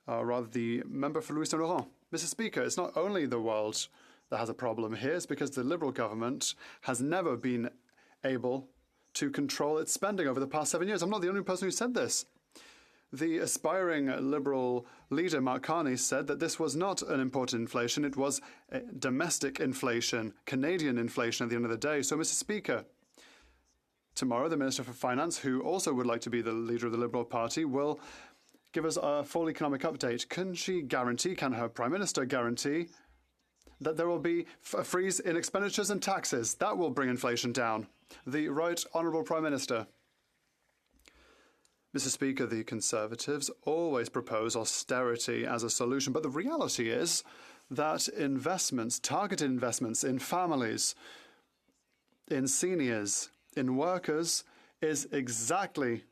the member for Louis Saint Laurent. Mr. Speaker, it's not only the world that has a problem here, it's because the Liberal government has never been able to control its spending over the past 7 years. I'm not the only person who said this. The aspiring Liberal leader, Mark Carney, said that this was not an imported inflation, it was domestic inflation, Canadian inflation at the end of the day. So, Mr. Speaker, tomorrow the Minister for Finance, who also would like to be the leader of the Liberal Party, will give us a full economic update. Can her Prime Minister guarantee that there will be a freeze in expenditures and taxes? That will bring inflation down. The Right Honourable Prime Minister. Mr. Speaker, the Conservatives always propose austerity as a solution, but the reality is that investments, targeted investments in families, in seniors, in workers, is exactly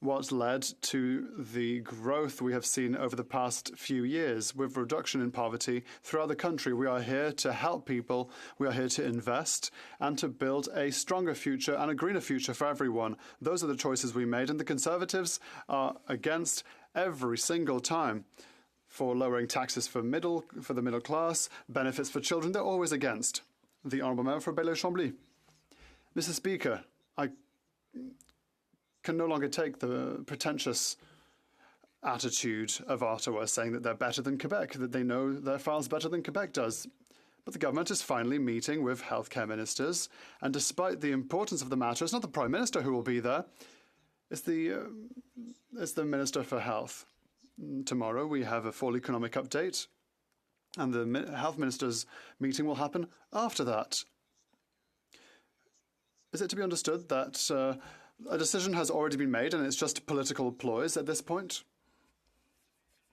what led to the growth we have seen over the past few years with reduction in poverty throughout the country. We are here to help people, we are here to invest and to build a stronger future and a greener future for everyone. Those are the choices we made, and the Conservatives are against every single time. For lowering taxes for the middle class, benefits for children, they're always against. The Honourable Member for Belleuil-Chambly. Mr. Speaker, I can no longer take the pretentious attitude of Ottawa saying that they're better than Quebec, that they know their files better than Quebec does. But the government is finally meeting with healthcare ministers, and despite the importance of the matter, it's not the Prime Minister who will be there, it's the Minister for Health. Tomorrow we have a full economic update, and the Health Ministers' meeting will happen after that. Is it to be understood that a decision has already been made and it's just political ploys at this point?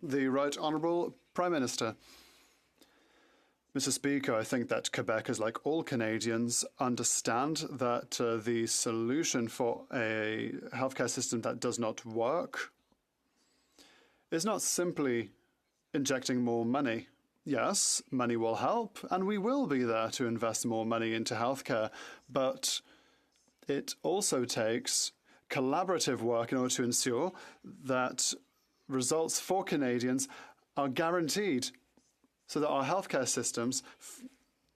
The Right Honourable Prime Minister. Mr. Speaker, I think that Quebecers, like all Canadians, understand that the solution for a healthcare system that does not work is not simply injecting more money. Yes, money will help, and we will be there to invest more money into healthcare, but it also takes collaborative work in order to ensure that results for Canadians are guaranteed so that our healthcare systems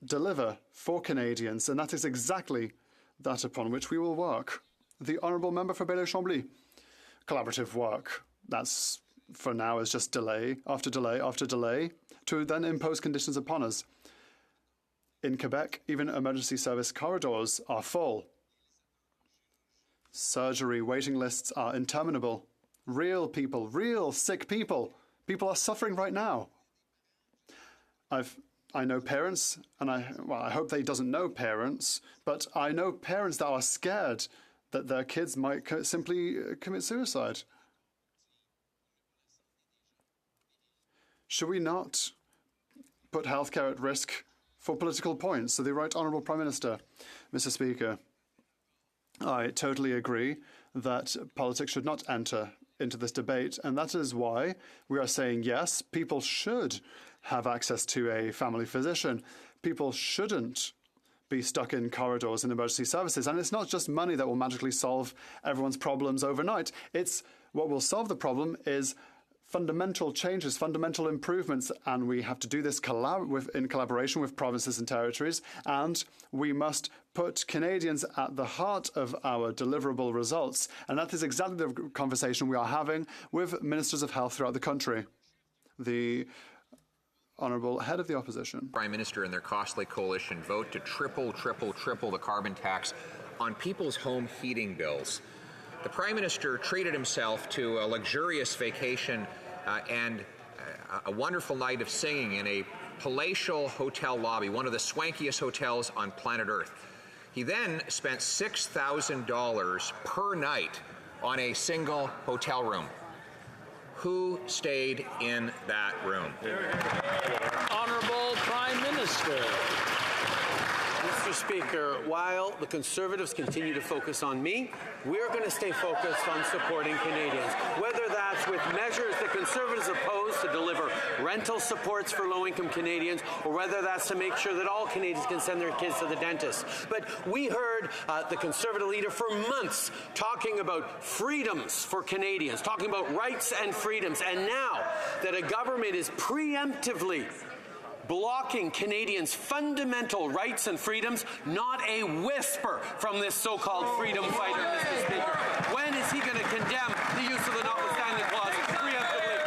deliver for Canadians, and that is exactly that upon which we will work. The Honourable Member for Belleuil-Chambly. Collaborative work. That's, for now, is just delay after delay after delay to then impose conditions upon us. In Quebec, even emergency service corridors are full. Surgery waiting lists are interminable. Real people, real sick people. People are suffering right now. I know parents, and I hope they doesn't know parents, but I know parents that are scared that their kids might simply commit suicide. Should we not put healthcare at risk for political points? So the Right Honourable Prime Minister. Mr. Speaker, I totally agree that politics should not enter into this debate, and that is why we are saying yes, people should have access to a family physician. People shouldn't be stuck in corridors in emergency services. And it's not just money that will magically solve everyone's problems overnight. It's what will solve the problem is fundamental changes, fundamental improvements, and we have to do this in collaboration with provinces and territories, and we must put Canadians at the heart of our deliverable results. And that is exactly the conversation we are having with ministers of health throughout the country. The Honourable Head of the Opposition. Prime Minister and their costly coalition vote to triple the carbon tax on people's home heating bills. The Prime Minister treated himself to a luxurious vacation and a wonderful night of singing in a palatial hotel lobby, one of the swankiest hotels on planet Earth. He then spent $6,000 per night on a single hotel room. Who stayed in that room? Honourable Prime Minister. Mr. Speaker, while the Conservatives continue to focus on me, we're going to stay focused on supporting Canadians, whether that's with measures that Conservatives oppose to deliver rental supports for low-income Canadians, or whether that's to make sure that all Canadians can send their kids to the dentist. But we heard the Conservative leader for months talking about freedoms for Canadians, talking about rights and freedoms, and now that a government is preemptively blocking Canadians' fundamental rights and freedoms, not a whisper from this so-called freedom fighter, Mr. Speaker. When is he going to condemn the use of the notwithstanding clause preemptively?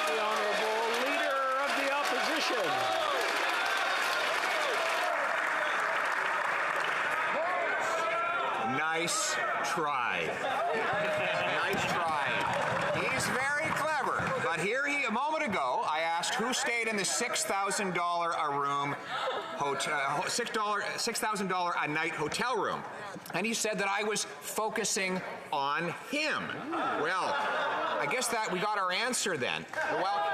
The Honourable Leader of the Opposition. Nice try. Nice try. He's very clever, but a moment ago, I asked who stayed in the $6,000 a room hotel, $6,000 a night hotel room, and he said that I was focusing on him. Well, I guess that we got our answer then. Well.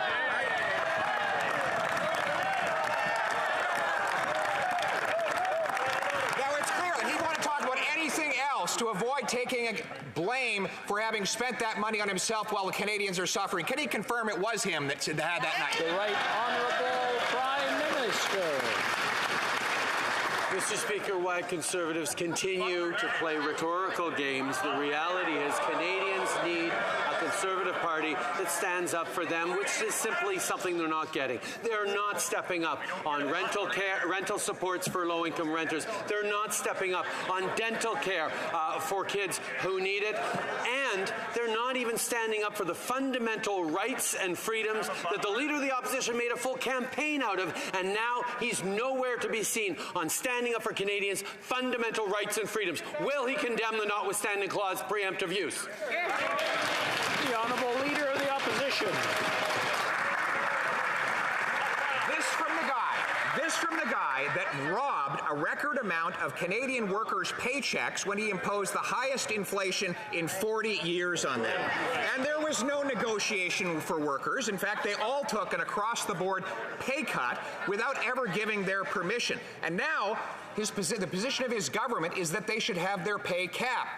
To avoid taking blame for having spent that money on himself while the Canadians are suffering. Can he confirm it was him that had that night? The Right Honourable Prime Minister. Mr. Speaker, while Conservatives continue to play rhetorical games, the reality is Canadians need a Conservative Party that stands up for them, which is simply something they're not getting. They're not stepping up on rental supports for low-income renters. They're not stepping up on dental care for kids who need it. And they're not even standing up for the fundamental rights and freedoms that the Leader of the Opposition made a full campaign out of, and now he's nowhere to be seen on standing up for Canadians' fundamental rights and freedoms. Will he condemn the notwithstanding clause preemptive use? The Honourable Leader of the Opposition. This from the guy that robbed a record amount of Canadian workers' paychecks when he imposed the highest inflation in 40 years on them. And there was no negotiation for workers. In fact, they all took an across-the-board pay cut without ever giving their permission. And now, the position of his government is that they should have their pay capped.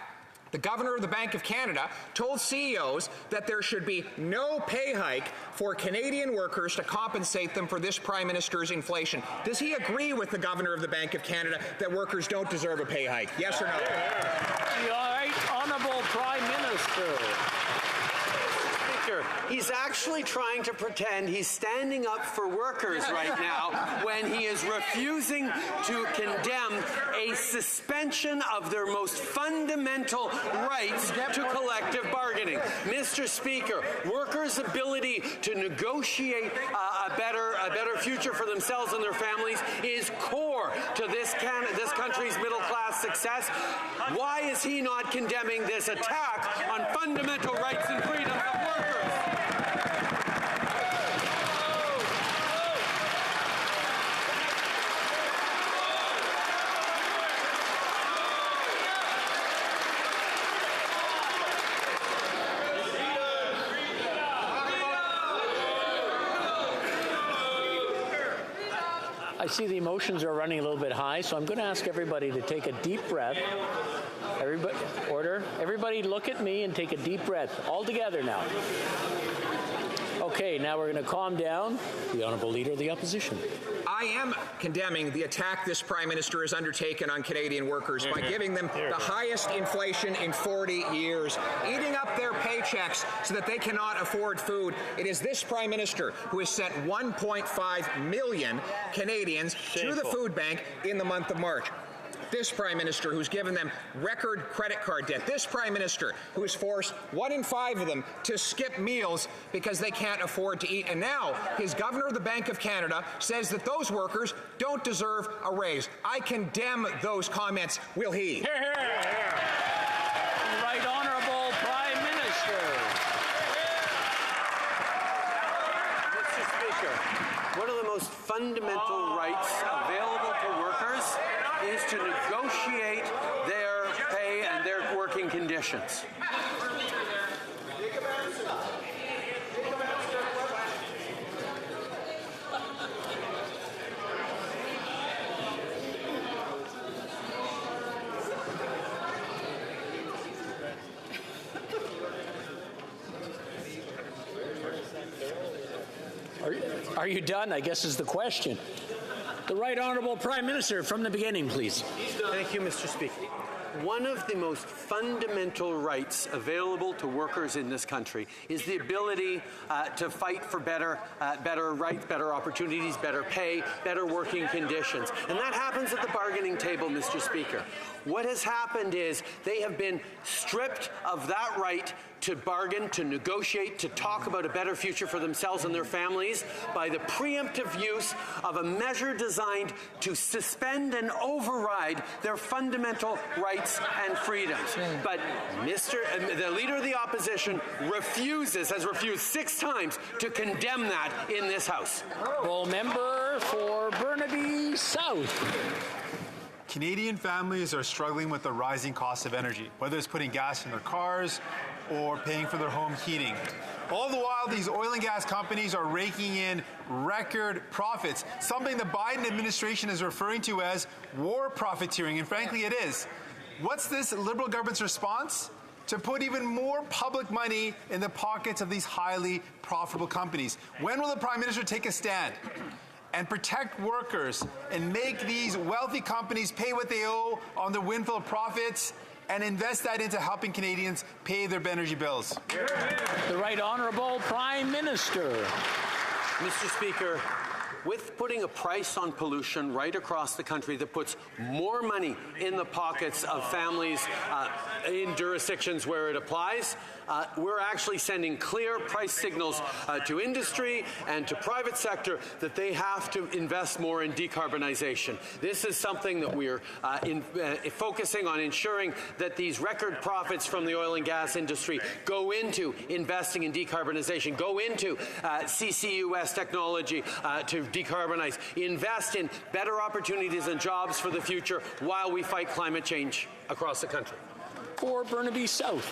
The Governor of the Bank of Canada told CEOs that there should be no pay hike for Canadian workers to compensate them for this Prime Minister's inflation. Does he agree with the Governor of the Bank of Canada that workers don't deserve a pay hike? Yes or no? The Right Honourable Prime Minister. He's actually trying to pretend he's standing up for workers right now when he is refusing to condemn a suspension of their most fundamental rights to collective bargaining. Mr. Speaker, workers' ability to negotiate a better future for themselves and their families is core to this country's middle-class success. Why is he not condemning this attack on fundamental rights and freedoms of workers? I see the emotions are running a little bit high, so I'm going to ask everybody to take a deep breath. Everybody, order. Everybody look at me and take a deep breath. All together now. Okay, now we're going to calm down. The Honourable Leader of the Opposition. I am condemning the attack this Prime Minister has undertaken on Canadian workers by giving them the highest inflation in 40 years, eating up their paychecks so that they cannot afford food. It is this Prime Minister who has sent 1.5 million Canadians to the food bank in the month of March. This Prime Minister who's given them record credit card debt. This Prime Minister who has forced 1 in 5 of them to skip meals because they can't afford to eat. And now his Governor of the Bank of Canada says that those workers don't deserve a raise. I condemn those comments. Will he? Hear, hear. Right Honourable Prime Minister. Mr. Speaker, one of the most fundamental rights available to workers is to negotiate their pay and their working conditions. Are you done? I guess is the question. The Right Honourable Prime Minister, from the beginning, please. Thank you, Mr. Speaker. One of the most fundamental rights available to workers in this country is the ability to fight for better rights, better opportunities, better pay, better working conditions. And that happens at the bargaining table, Mr. Speaker. What has happened is they have been stripped of that right to bargain, to negotiate, to talk about a better future for themselves and their families by the preemptive use of a measure designed to suspend and override their fundamental rights and freedoms. But the Leader of the Opposition has refused 6 times to condemn that in this House. Member for Burnaby South. Canadian families are struggling with the rising cost of energy, whether it's putting gas in their cars or paying for their home heating. All the while, these oil and gas companies are raking in record profits, something the Biden administration is referring to as war profiteering, and frankly, it is. What's this Liberal government's response? To put even more public money in the pockets of these highly profitable companies. When will the Prime Minister take a stand and protect workers and make these wealthy companies pay what they owe on their windfall profits and invest that into helping Canadians pay their energy bills? The Right Honourable Prime Minister. Mr. Speaker, with putting a price on pollution right across the country that puts more money in the pockets of families in jurisdictions where it applies, we're actually sending clear price signals to industry and to private sector that they have to invest more in decarbonization. This is something that we're focusing on ensuring that these record profits from the oil and gas industry go into investing in decarbonization, go into CCUS technology to decarbonize, invest in better opportunities and jobs for the future while we fight climate change across the country. For Burnaby South.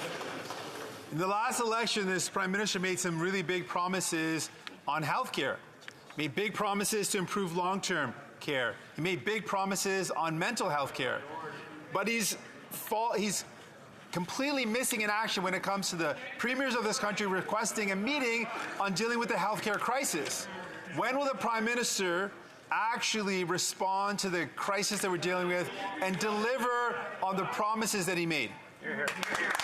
In the last election, this Prime Minister made some really big promises on health care. Made big promises to improve long-term care. He made big promises on mental health care. But he's completely missing in action when it comes to the premiers of this country requesting a meeting on dealing with the health care crisis. When will the Prime Minister actually respond to the crisis that we're dealing with and deliver on the promises that he made?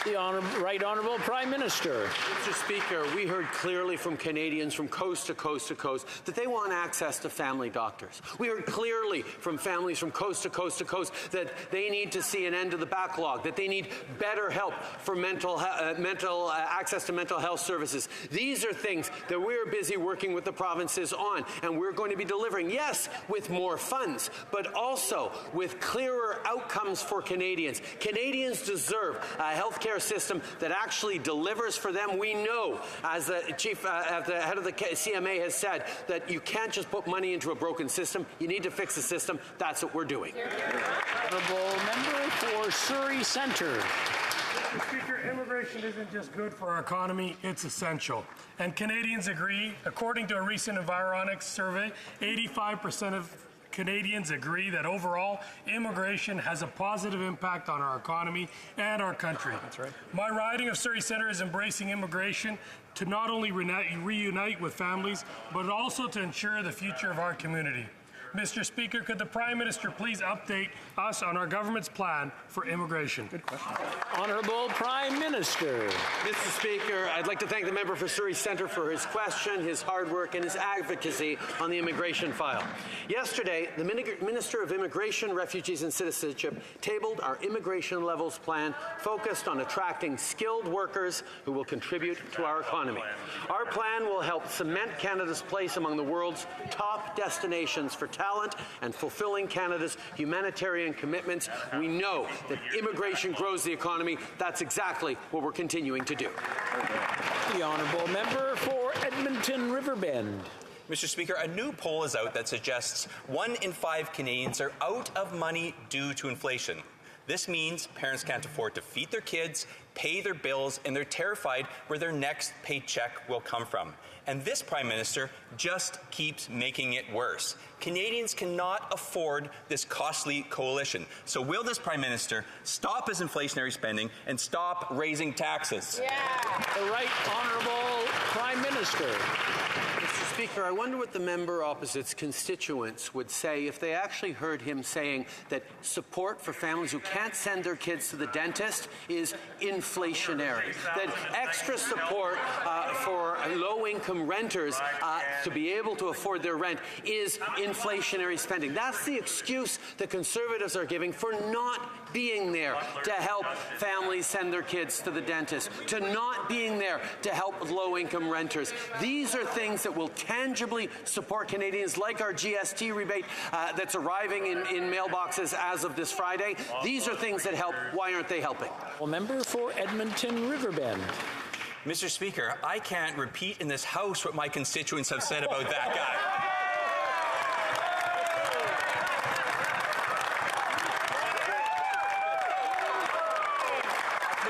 The Right Honourable Prime Minister. Mr. Speaker, we heard clearly from Canadians from coast to coast to coast that they want access to family doctors. We heard clearly from families from coast to coast to coast that they need to see an end to the backlog, that they need better help for access to mental health services. These are things that we're busy working with the provinces on, and we're going to be delivering, yes, with more funds, but also with clearer outcomes for Canadians. Canadians deserve a healthcare system that actually delivers for them. We know, as the head of the CMA has said, that you can't just put money into a broken system. You need to fix the system. That's what we're doing. Honourable member for Surrey Centre. Mr. Speaker, immigration isn't just good for our economy, it's essential. And Canadians agree. According to a recent Environics survey, 85% of Canadians agree that overall immigration has a positive impact on our economy and our country. That's right. My riding of Surrey Centre is embracing immigration to not only reunite with families, but also to ensure the future of our community. Mr. Speaker, could the Prime Minister please update us on our government's plan for immigration? Good question. Honourable Prime Minister. Mr. Speaker, I'd like to thank the member for Surrey Centre for his question, his hard work, and his advocacy on the immigration file. Yesterday, the Minister of Immigration, Refugees and Citizenship tabled our immigration levels plan focused on attracting skilled workers who will contribute to our economy. Our plan will help cement Canada's place among the world's top destinations for talent and fulfilling Canada's humanitarian commitments. We know that immigration grows the economy. That's exactly what we're continuing to do. The honourable member for Edmonton Riverbend. Mr. Speaker, a new poll is out that suggests 1 in 5 Canadians are out of money due to inflation. This means parents can't afford to feed their kids, pay their bills, and they're terrified where their next paycheck will come from. And this Prime Minister just keeps making it worse. Canadians cannot afford this costly coalition. So will this Prime Minister stop his inflationary spending and stop raising taxes? Yeah. The Right Honourable Prime Minister. Mr. Speaker, I wonder what the member opposite's constituents would say if they actually heard him saying that support for families who can't send their kids to the dentist is inflationary, that extra support for low-income renters to be able to afford their rent is inflationary spending. That's the excuse the Conservatives are giving for not being there to help families send their kids to the dentist, to not being there to help low-income renters. These are things that will tangibly support Canadians, like our GST rebate that's arriving in mailboxes as of this Friday. These are things that help. Why aren't they helping? Well, member for Edmonton Riverbend. Mr. Speaker, I can't repeat in this House what my constituents have said about that guy.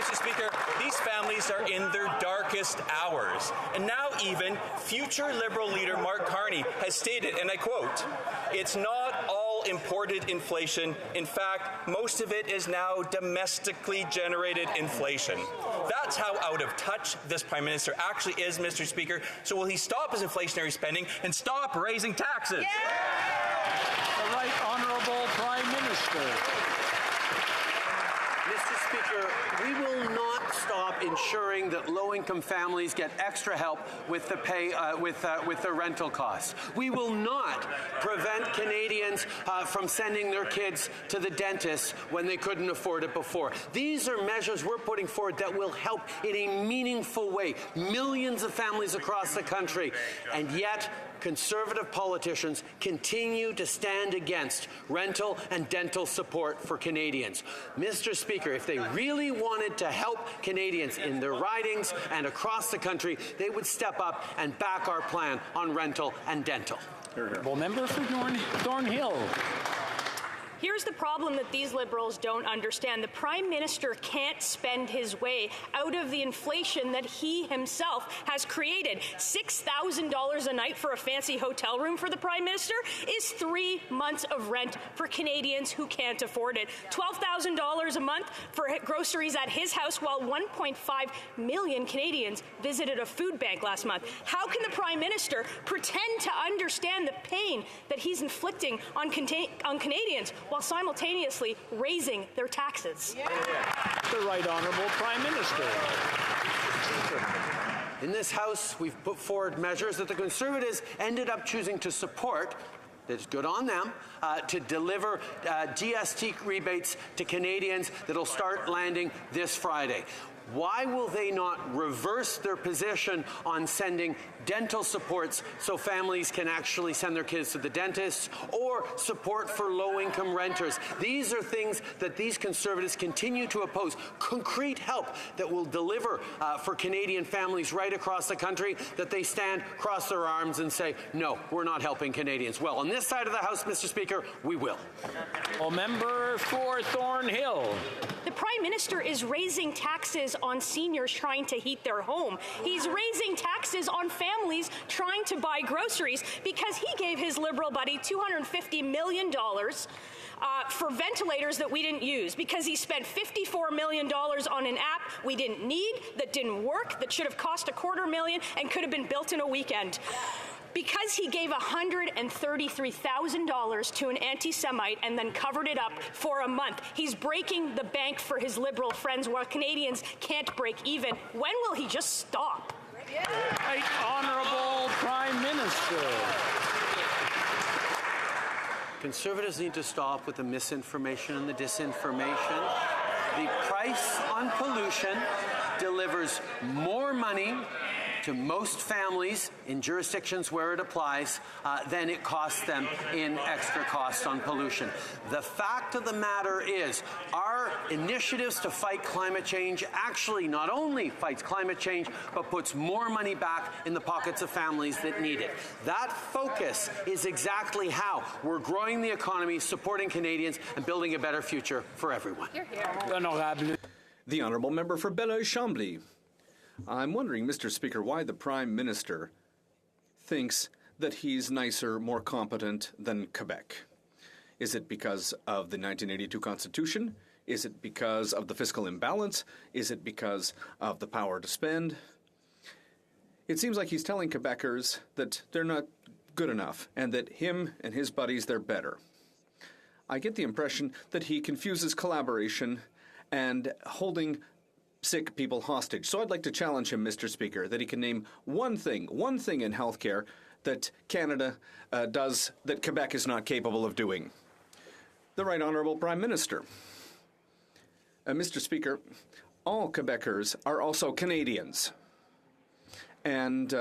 Mr. Speaker, these families are in their darkest hours. And now even future Liberal leader Mark Carney has stated, and I quote, "It's not all imported inflation. In fact, most of it is now domestically generated inflation." That's how out of touch this Prime Minister actually is, Mr. Speaker. So will he stop his inflationary spending and stop raising taxes? Yeah! The Right Honourable Prime Minister. Mr. Speaker, we will not stop ensuring that low-income families get extra help with the with their rental costs. We will not prevent Canadians from sending their kids to the dentist when they couldn't afford it before. These are measures we're putting forward that will help in a meaningful way millions of families across the country, and yet Conservative politicians continue to stand against rental and dental support for Canadians. Mr. Speaker, if they really wanted to help Canadians in their ridings and across the country, they would step up and back our plan on rental and dental. Well, member for Thornhill. Here's the problem that these Liberals don't understand. The Prime Minister can't spend his way out of the inflation that he himself has created. $6,000 a night for a fancy hotel room for the Prime Minister is 3 months of rent for Canadians who can't afford it. $12,000 a month for groceries at his house, while 1.5 million Canadians visited a food bank last month. How can the Prime Minister pretend to understand the pain that he's inflicting on Canadians while simultaneously raising their taxes? Yeah. The Right Honourable Prime Minister. In this House, we've put forward measures that the Conservatives ended up choosing to support. That's good on them, to deliver GST rebates to Canadians that'll start landing this Friday. Why will they not reverse their position on sending dental supports so families can actually send their kids to the dentist, or support for low-income renters? These are things that these Conservatives continue to oppose. Concrete help that will deliver for Canadian families right across the country, that they stand, cross their arms and say, no, we're not helping Canadians. Well, on this side of the House, Mr. Speaker, we will. Well, member for Thornhill. The Prime Minister is raising taxes on seniors trying to heat their home. He's raising taxes on families trying to buy groceries because he gave his Liberal buddy $250 million for ventilators that we didn't use, because he spent $54 million on an app we didn't need, that didn't work, that should have cost $250,000 and could have been built in a weekend. Because he gave $133,000 to an anti-Semite and then covered it up for a month. He's breaking the bank for his Liberal friends while Canadians can't break even. When will he just stop? Right Honourable Prime Minister. Conservatives need to stop with the misinformation and the disinformation. The price on pollution delivers more money to most families in jurisdictions where it applies than it costs them in extra costs on pollution. The fact of the matter is our initiatives to fight climate change actually not only fights climate change but puts more money back in the pockets of families that need it. That focus is exactly how we're growing the economy, supporting Canadians and building a better future for everyone. The Honourable Member for Belleuil-Chambly. I'm wondering, Mr. Speaker, why the Prime Minister thinks that he's nicer, more competent than Quebec. Is it because of the 1982 Constitution? Is it because of the fiscal imbalance? Is it because of the power to spend? It seems like he's telling Quebecers that they're not good enough and that him and his buddies, they're better. I get the impression that he confuses collaboration and holding sick people hostage. So I'd like to challenge him, Mr. Speaker, that he can name one thing in healthcare that Canada does that Quebec is not capable of doing. The Right Honourable Prime Minister. Mr. Speaker, all Quebecers are also Canadians. And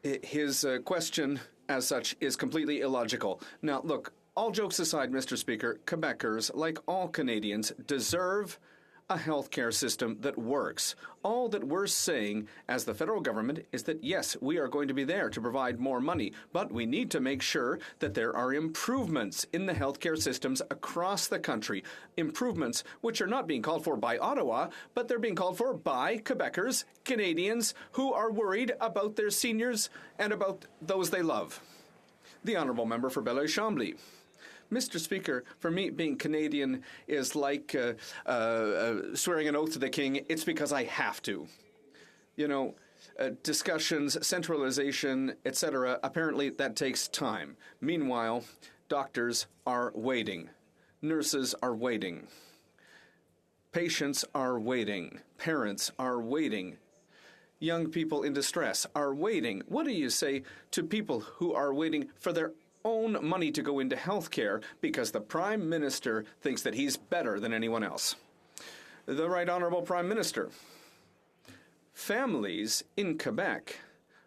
his question, as such, is completely illogical. Now, look, all jokes aside, Mr. Speaker, Quebecers, like all Canadians, deserve a healthcare system that works. All that we're saying as the federal government is that, yes, we are going to be there to provide more money, but we need to make sure that there are improvements in the healthcare systems across the country. Improvements which are not being called for by Ottawa, but they're being called for by Quebecers, Canadians, who are worried about their seniors and about those they love. The Honourable Member for Belleuil-Chambly. Mr. Speaker, for me, being Canadian is like swearing an oath to the king. It's because I have to. You know, discussions, centralization, etc., apparently that takes time. Meanwhile, doctors are waiting. Nurses are waiting. Patients are waiting. Parents are waiting. Young people in distress are waiting. What do you say to people who are waiting for their own money to go into health care because the Prime Minister thinks that he's better than anyone else? The Right Honourable Prime Minister. Families in Quebec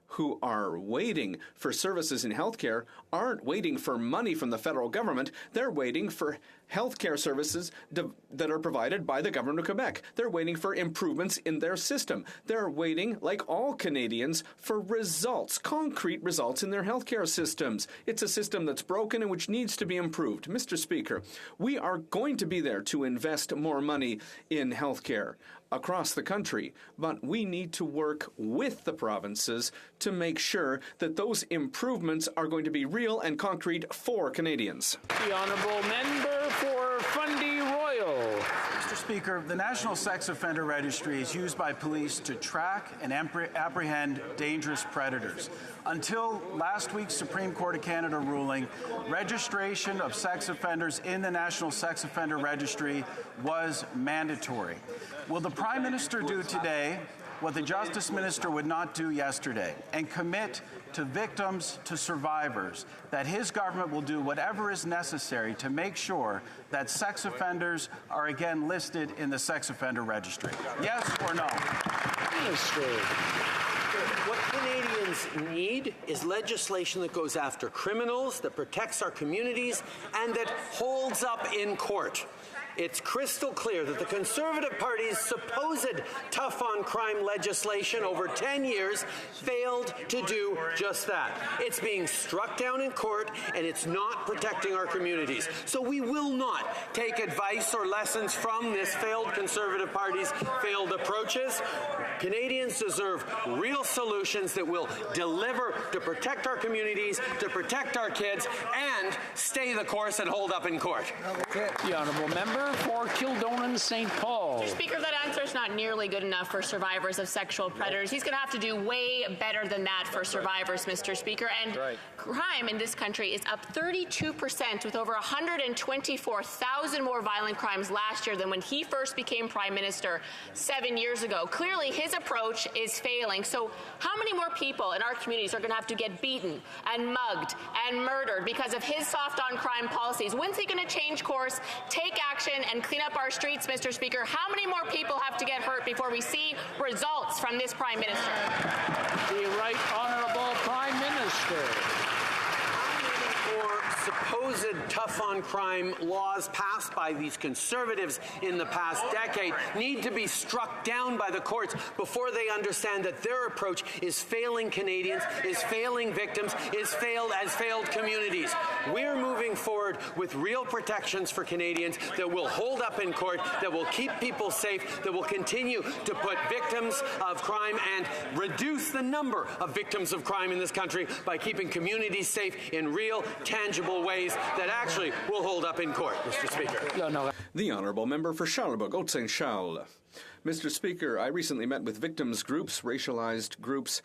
who are waiting for services in healthcare aren't waiting for money from the federal government. They're waiting for healthcare services that are provided by the government of Quebec. They're waiting for improvements in their system. They're waiting, like all Canadians, for results, concrete results in their healthcare systems. It's a system that's broken and which needs to be improved. Mr. Speaker, we are going to be there to invest more money in healthcare across the country, but we need to work with the provinces to make sure that those improvements are going to be real and concrete for Canadians. The Honourable Member for Fundy Royal. Mr. Speaker, the National Sex Offender Registry is used by police to track and apprehend dangerous predators. Until last week's Supreme Court of Canada ruling, registration of sex offenders in the National Sex Offender Registry was mandatory. Will the Prime Minister do today what the Justice Minister would not do yesterday and commit to victims, to survivors, that his government will do whatever is necessary to make sure that sex offenders are again listed in the Sex Offender Registry? Yes or no? What Canadians need is legislation that goes after criminals, that protects our communities, and that holds up in court. It's crystal clear that the Conservative Party's supposed tough-on-crime legislation over 10 years failed to do just that. It's being struck down in court, and it's not protecting our communities. So we will not take advice or lessons from this failed Conservative Party's failed approaches. Canadians deserve real solutions that will deliver to protect our communities, to protect our kids, and stay the course and hold up in court. The Honourable Member member for Kildonan St. Paul. Mr. Speaker, that answer is not nearly good enough for survivors of sexual predators. He's going to have to do way better than that for survivors, Mr. Speaker. And crime in this country is up 32%, with over 124,000 more violent crimes last year than when he first became Prime Minister 7 years ago. Clearly, his approach is failing. So how many more people in our communities are going to have to get beaten and mugged and murdered because of his soft-on-crime policies? When's he going to change course, take action, and clean up our streets, Mr. Speaker? How many more people have to get hurt before we see results from this Prime Minister? The Right Honourable Prime Minister. Supposed tough-on-crime laws passed by these Conservatives in the past decade need to be struck down by the courts before they understand that their approach is failing Canadians, is failing victims, has failed communities. We're moving forward with real protections for Canadians that will hold up in court, that will keep people safe, that will continue to put victims of crime and reduce the number of victims of crime in this country by keeping communities safe in real, tangible ways that actually will hold up in court, Mr. Speaker. The Honourable Member for Charlebourg, Haute-Saint-Charles. Mr. Speaker, I recently met with victims groups, racialized groups,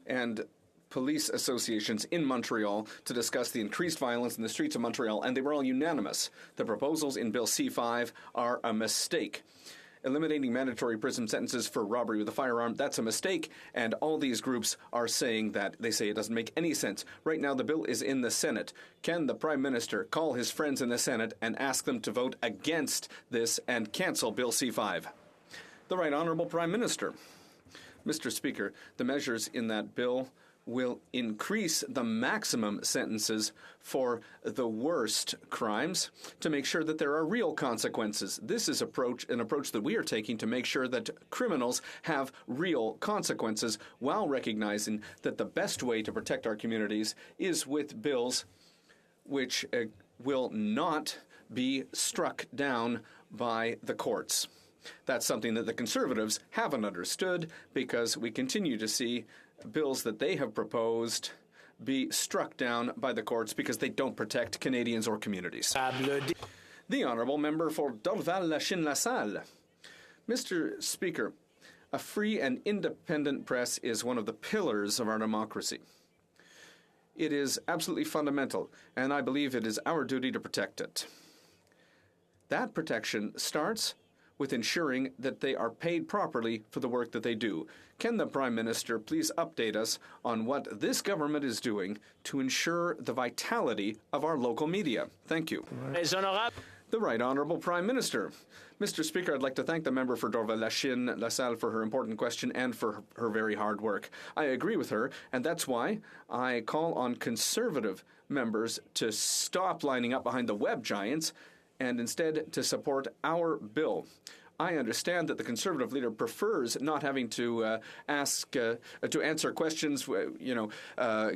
and police associations in Montreal to discuss the increased violence in the streets of Montreal, and they were all unanimous. The proposals in Bill C-5 are a mistake. Eliminating mandatory prison sentences for robbery with a firearm, that's a mistake, and all these groups are saying that. They say it doesn't make any sense. Right now, the bill is in the Senate. Can the Prime Minister call his friends in the Senate and ask them to vote against this and cancel Bill C-5? The Right Honourable Prime Minister. Mr. Speaker, the measures in that bill will increase the maximum sentences for the worst crimes to make sure that there are real consequences. This is an approach that we are taking to make sure that criminals have real consequences while recognizing that the best way to protect our communities is with bills which will not be struck down by the courts. That's something that the Conservatives haven't understood, because we continue to see bills that they have proposed be struck down by the courts because they don't protect Canadians or communities. The Honourable Member for Dorval-Lachine-LaSalle. Mr. Speaker, a free and independent press is one of the pillars of our democracy. It is absolutely fundamental, and I believe it is our duty to protect it. That protection starts with ensuring that they are paid properly for the work that they do. Can the Prime Minister please update us on what this government is doing to ensure the vitality of our local media? Thank you. The Right Honourable Prime Minister. Mr. Speaker, I'd like to thank the member for Dorval-Lachine-LaSalle for her important question and for her very hard work. I agree with her, and that's why I call on Conservative members to stop lining up behind the web giants and instead to support our bill. I understand that the Conservative leader prefers not having to answer questions,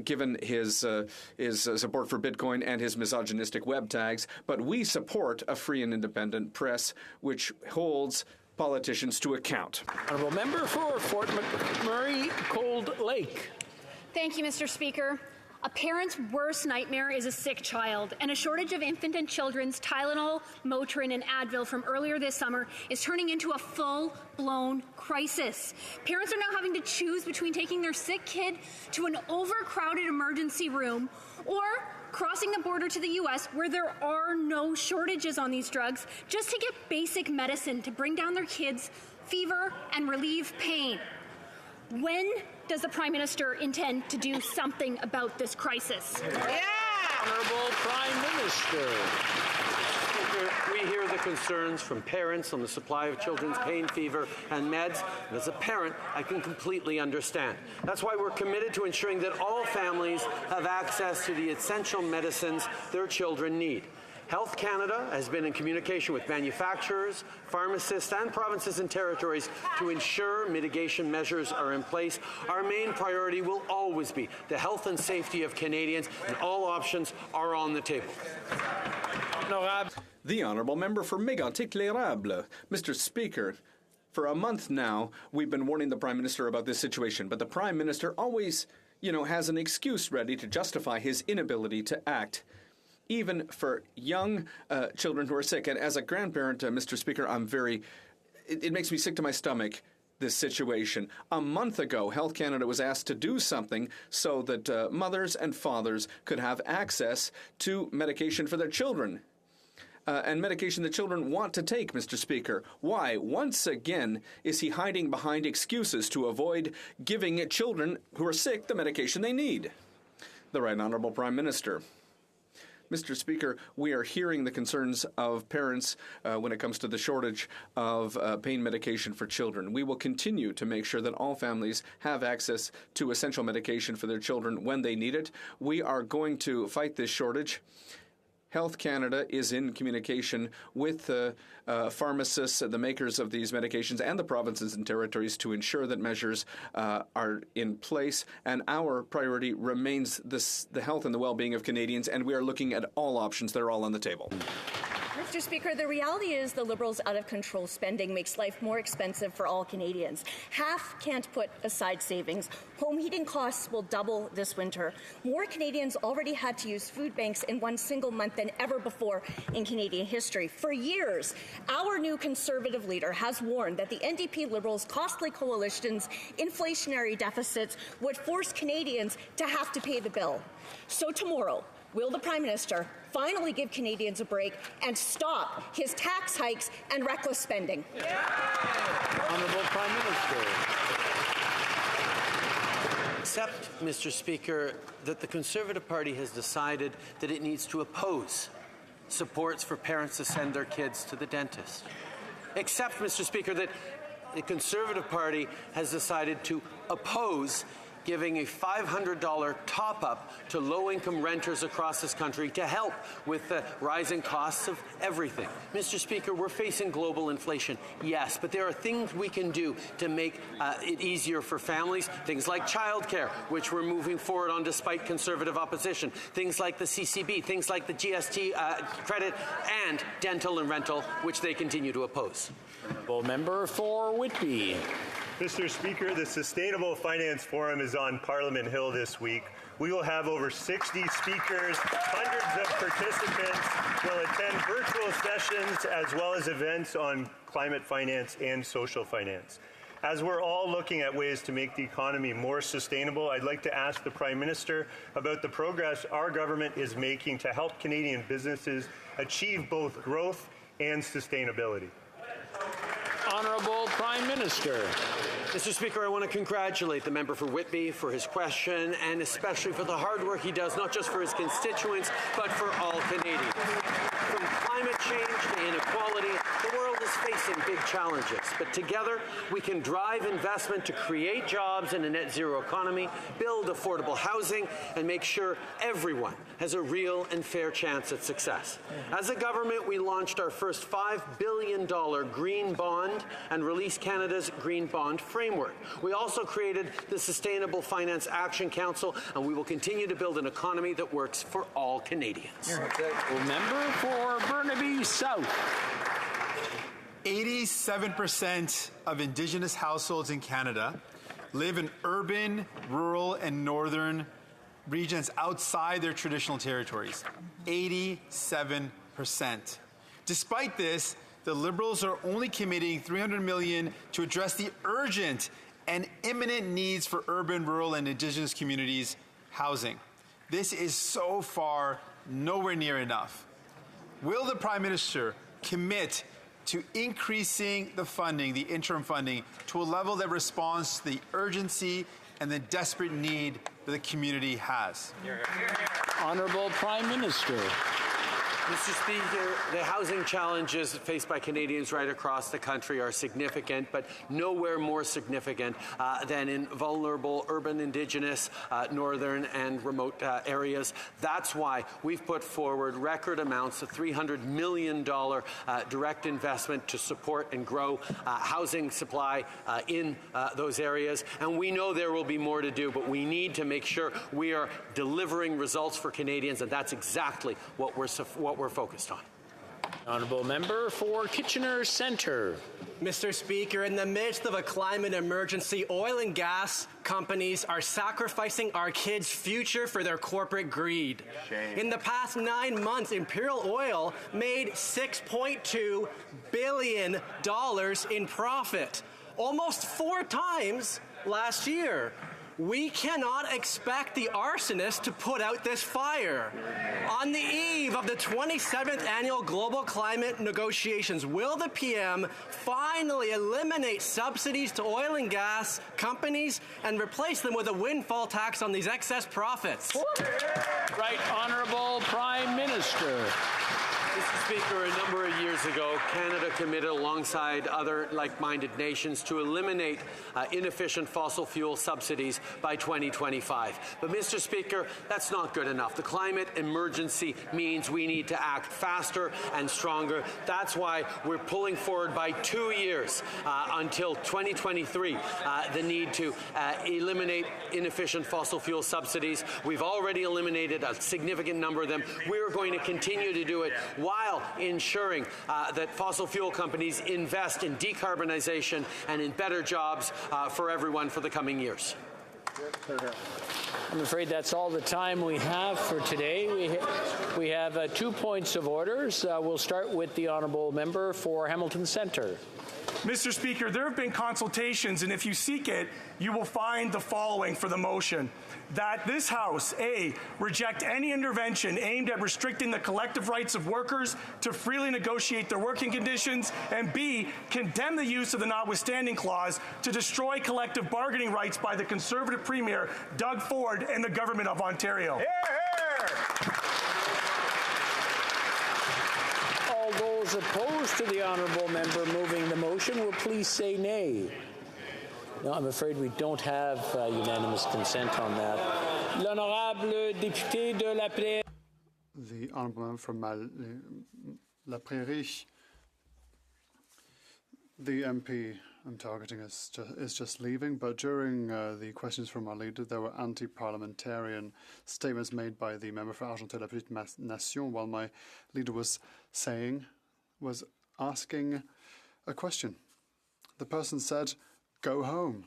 given his support for Bitcoin and his misogynistic web tags. But we support a free and independent press which holds politicians to account. Honourable Member for Fort McMurray, Cold Lake. Thank you, Mr. Speaker. A parent's worst nightmare is a sick child, and a shortage of infant and children's Tylenol, Motrin, and Advil from earlier this summer is turning into a full-blown crisis. Parents are now having to choose between taking their sick kid to an overcrowded emergency room or crossing the border to the U.S., where there are no shortages on these drugs, just to get basic medicine to bring down their kids' fever and relieve pain. When does the Prime Minister intend to do something about this crisis? Yeah! Honourable Prime Minister. Speaker, we hear the concerns from parents on the supply of children's pain, fever, and meds. And as a parent, I can completely understand. That's why we're committed to ensuring that all families have access to the essential medicines their children need. Health Canada has been in communication with manufacturers, pharmacists, and provinces and territories to ensure mitigation measures are in place. Our main priority will always be the health and safety of Canadians, and all options are on the table. The Honourable Member for Mégantic-l'Érable. Mr. Speaker, for a month now, we've been warning the Prime Minister about this situation, but the Prime Minister always, has an excuse ready to justify his inability to act. even for young children who are sick. And as a grandparent, Mr. Speaker, it makes me sick to my stomach, this situation. A month ago, Health Canada was asked to do something so that mothers and fathers could have access to medication for their children. And medication the children want to take, Mr. Speaker. Why, once again, is he hiding behind excuses to avoid giving children who are sick the medication they need? The Right Honourable Prime Minister. Mr. Speaker, we are hearing the concerns of parents when it comes to the shortage of pain medication for children. We will continue to make sure that all families have access to essential medication for their children when they need it. We are going to fight this shortage. Health Canada is in communication with pharmacists, the makers of these medications, and the provinces and territories to ensure that measures are in place. And our priority remains the health and the well-being of Canadians, and we are looking at all options. They're all on the table. Mr. Speaker, the reality is the Liberals' out-of-control spending makes life more expensive for all Canadians. Half can't put aside savings. Home heating costs will double this winter. More Canadians already had to use food banks in one single month than ever before in Canadian history. For years, our new Conservative leader has warned that the NDP Liberals' costly coalition's inflationary deficits would force Canadians to have to pay the bill. So tomorrow, will the Prime Minister finally give Canadians a break and stop his tax hikes and reckless spending? Honourable Prime Minister. Except, Mr. Speaker, that the Conservative Party has decided that it needs to oppose supports for parents to send their kids to the dentist. Except, Mr. Speaker, that the Conservative Party has decided to oppose giving a $500 top-up to low-income renters across this country to help with the rising costs of everything. Mr. Speaker, we're facing global inflation, yes, but there are things we can do to make it easier for families, things like childcare, which we're moving forward on despite Conservative opposition, things like the CCB, things like the GST credit, and dental and rental, which they continue to oppose. Member for Whitby. Mr. Speaker, the Sustainable Finance Forum is on Parliament Hill this week. We will have over 60 speakers, hundreds of participants will attend virtual sessions as well as events on climate finance and social finance. As we're all looking at ways to make the economy more sustainable, I'd like to ask the Prime Minister about the progress our government is making to help Canadian businesses achieve both growth and sustainability. Honourable Prime Minister. Mr. Speaker, I want to congratulate the member for Whitby for his question and especially for the hard work he does, not just for his constituents, but for all Canadians. From climate change to inequality, the world is facing big challenges, but together we can drive investment to create jobs in a net zero economy, build affordable housing, and make sure everyone has a real and fair chance at success. As a government, we launched our first $5 billion green bond and released Canada's Green Bond Framework. We also created the Sustainable Finance Action Council, and we will continue to build an economy that works for all Canadians. Member for Burnaby South. 87% of Indigenous households in Canada live in urban, rural, and northern regions outside their traditional territories. 87%. Despite this, the Liberals are only committing $300 million to address the urgent and imminent needs for urban, rural, and Indigenous communities' housing. This is so far nowhere near enough. Will the Prime Minister commit to increasing the funding, the interim funding, to a level that responds to the urgency and the desperate need that the community has? Honourable Prime Minister. Mr. Speaker, the housing challenges faced by Canadians right across the country are significant, but nowhere more significant than in vulnerable urban, Indigenous, northern and remote areas. That's why we've put forward record amounts of $300 million direct investment to support and grow housing supply in those areas. And we know there will be more to do, but we need to make sure we are delivering results for Canadians, and that's exactly what we're focused on. Honourable Member for Kitchener Centre. Mr. Speaker, in the midst of a climate emergency, oil and gas companies are sacrificing our kids' future for their corporate greed. Shame. In the past 9 months, Imperial Oil made $6.2 billion in profit, almost 4 times last year. We cannot expect the arsonist to put out this fire. On the eve of the 27th annual global climate negotiations, will the PM finally eliminate subsidies to oil and gas companies and replace them with a windfall tax on these excess profits? Right Honourable Prime Minister. Mr. Speaker, a number of years ago, Canada committed alongside other like-minded nations to eliminate inefficient fossil fuel subsidies by 2025. But, Mr. Speaker, that's not good enough. The climate emergency means we need to act faster and stronger. That's why we're pulling forward by 2 years until 2023 the need to eliminate inefficient fossil fuel subsidies. We've already eliminated a significant number of them. We're going to continue to do it while ensuring that fossil fuel companies invest in decarbonization and in better jobs for everyone for the coming years. I'm afraid that's all the time we have for today. We have 2 points of orders. We'll start with the Honourable Member for Hamilton Centre. Mr. Speaker, there have been consultations, and if you seek it, you will find the following for the motion. That this House, A, reject any intervention aimed at restricting the collective rights of workers to freely negotiate their working conditions, and B, condemn the use of the notwithstanding clause to destroy collective bargaining rights by the Conservative Premier Doug Ford and the Government of Ontario. Hear, hear. All those opposed to the Honourable Member moving the motion will please say nay. No, I'm afraid we don't have unanimous consent on that. L'honorable député de la Prairie. The Honourable Member from La Prairie. The MP I'm targeting is just leaving, but during the questions from our leader, there were anti-parliamentarian statements made by the member for Argenteuil-la-Petite-Nation while my leader was asking a question. The person said, "Go home."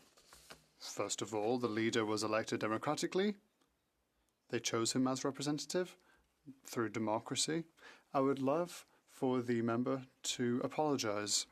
First of all, the leader was elected democratically. They chose him as representative through democracy. I would love for the member to apologize.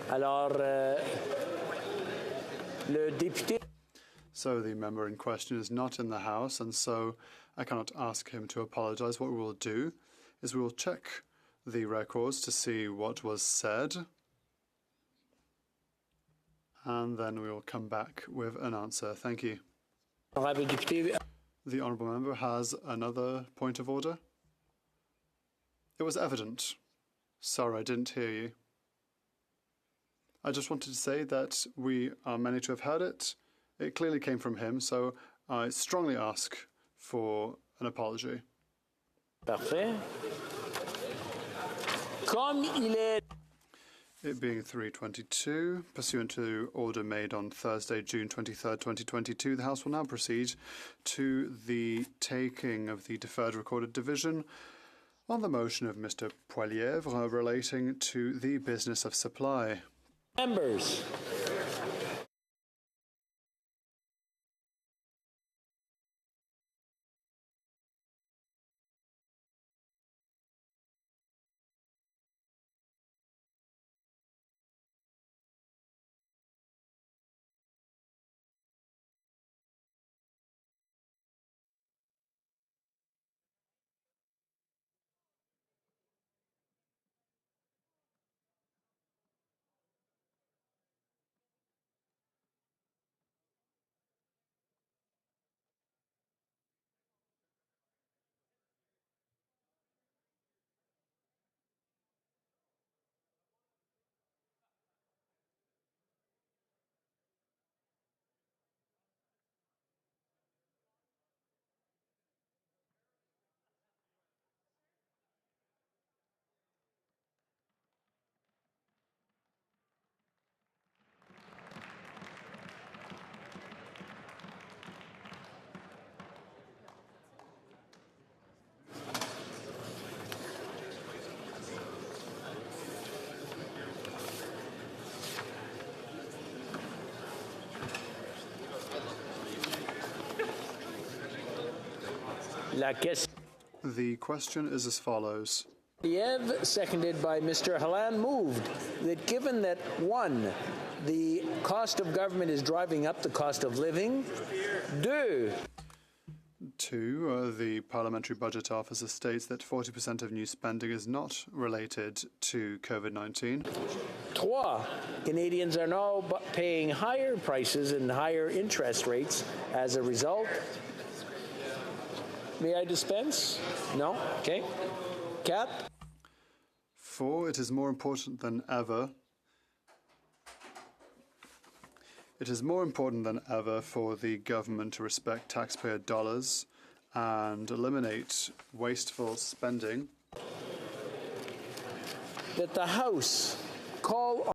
Alors, le député. So the member in question is not in the House, and so I cannot ask him to apologize. What we will do is we will check the records to see what was said, and then we will come back with an answer. Thank you. The Honourable Member has another point of order. It was evident. Sorry, I didn't hear you. I just wanted to say that we are many to have heard it. It clearly came from him, so I strongly ask for an apology. Parfait. Comme il est... It being 3:22, pursuant to order made on Thursday, June 23rd, 2022, the House will now proceed to the taking of the deferred recorded division on the motion of Mr. Poilievre relating to the business of supply. Members. La question. The question is as follows. Liev, seconded by Mr. Halan, moved that given that, one, the cost of government is driving up the cost of living, Two, the Parliamentary Budget Office states that 40% of new spending is not related to COVID-19. Trois, Canadians are now paying higher prices and higher interest rates as a result. May I dispense? No? Okay. Cat? Four, it is more important than ever. It is more important than ever for the government to respect taxpayer dollars and eliminate wasteful spending. That the House call on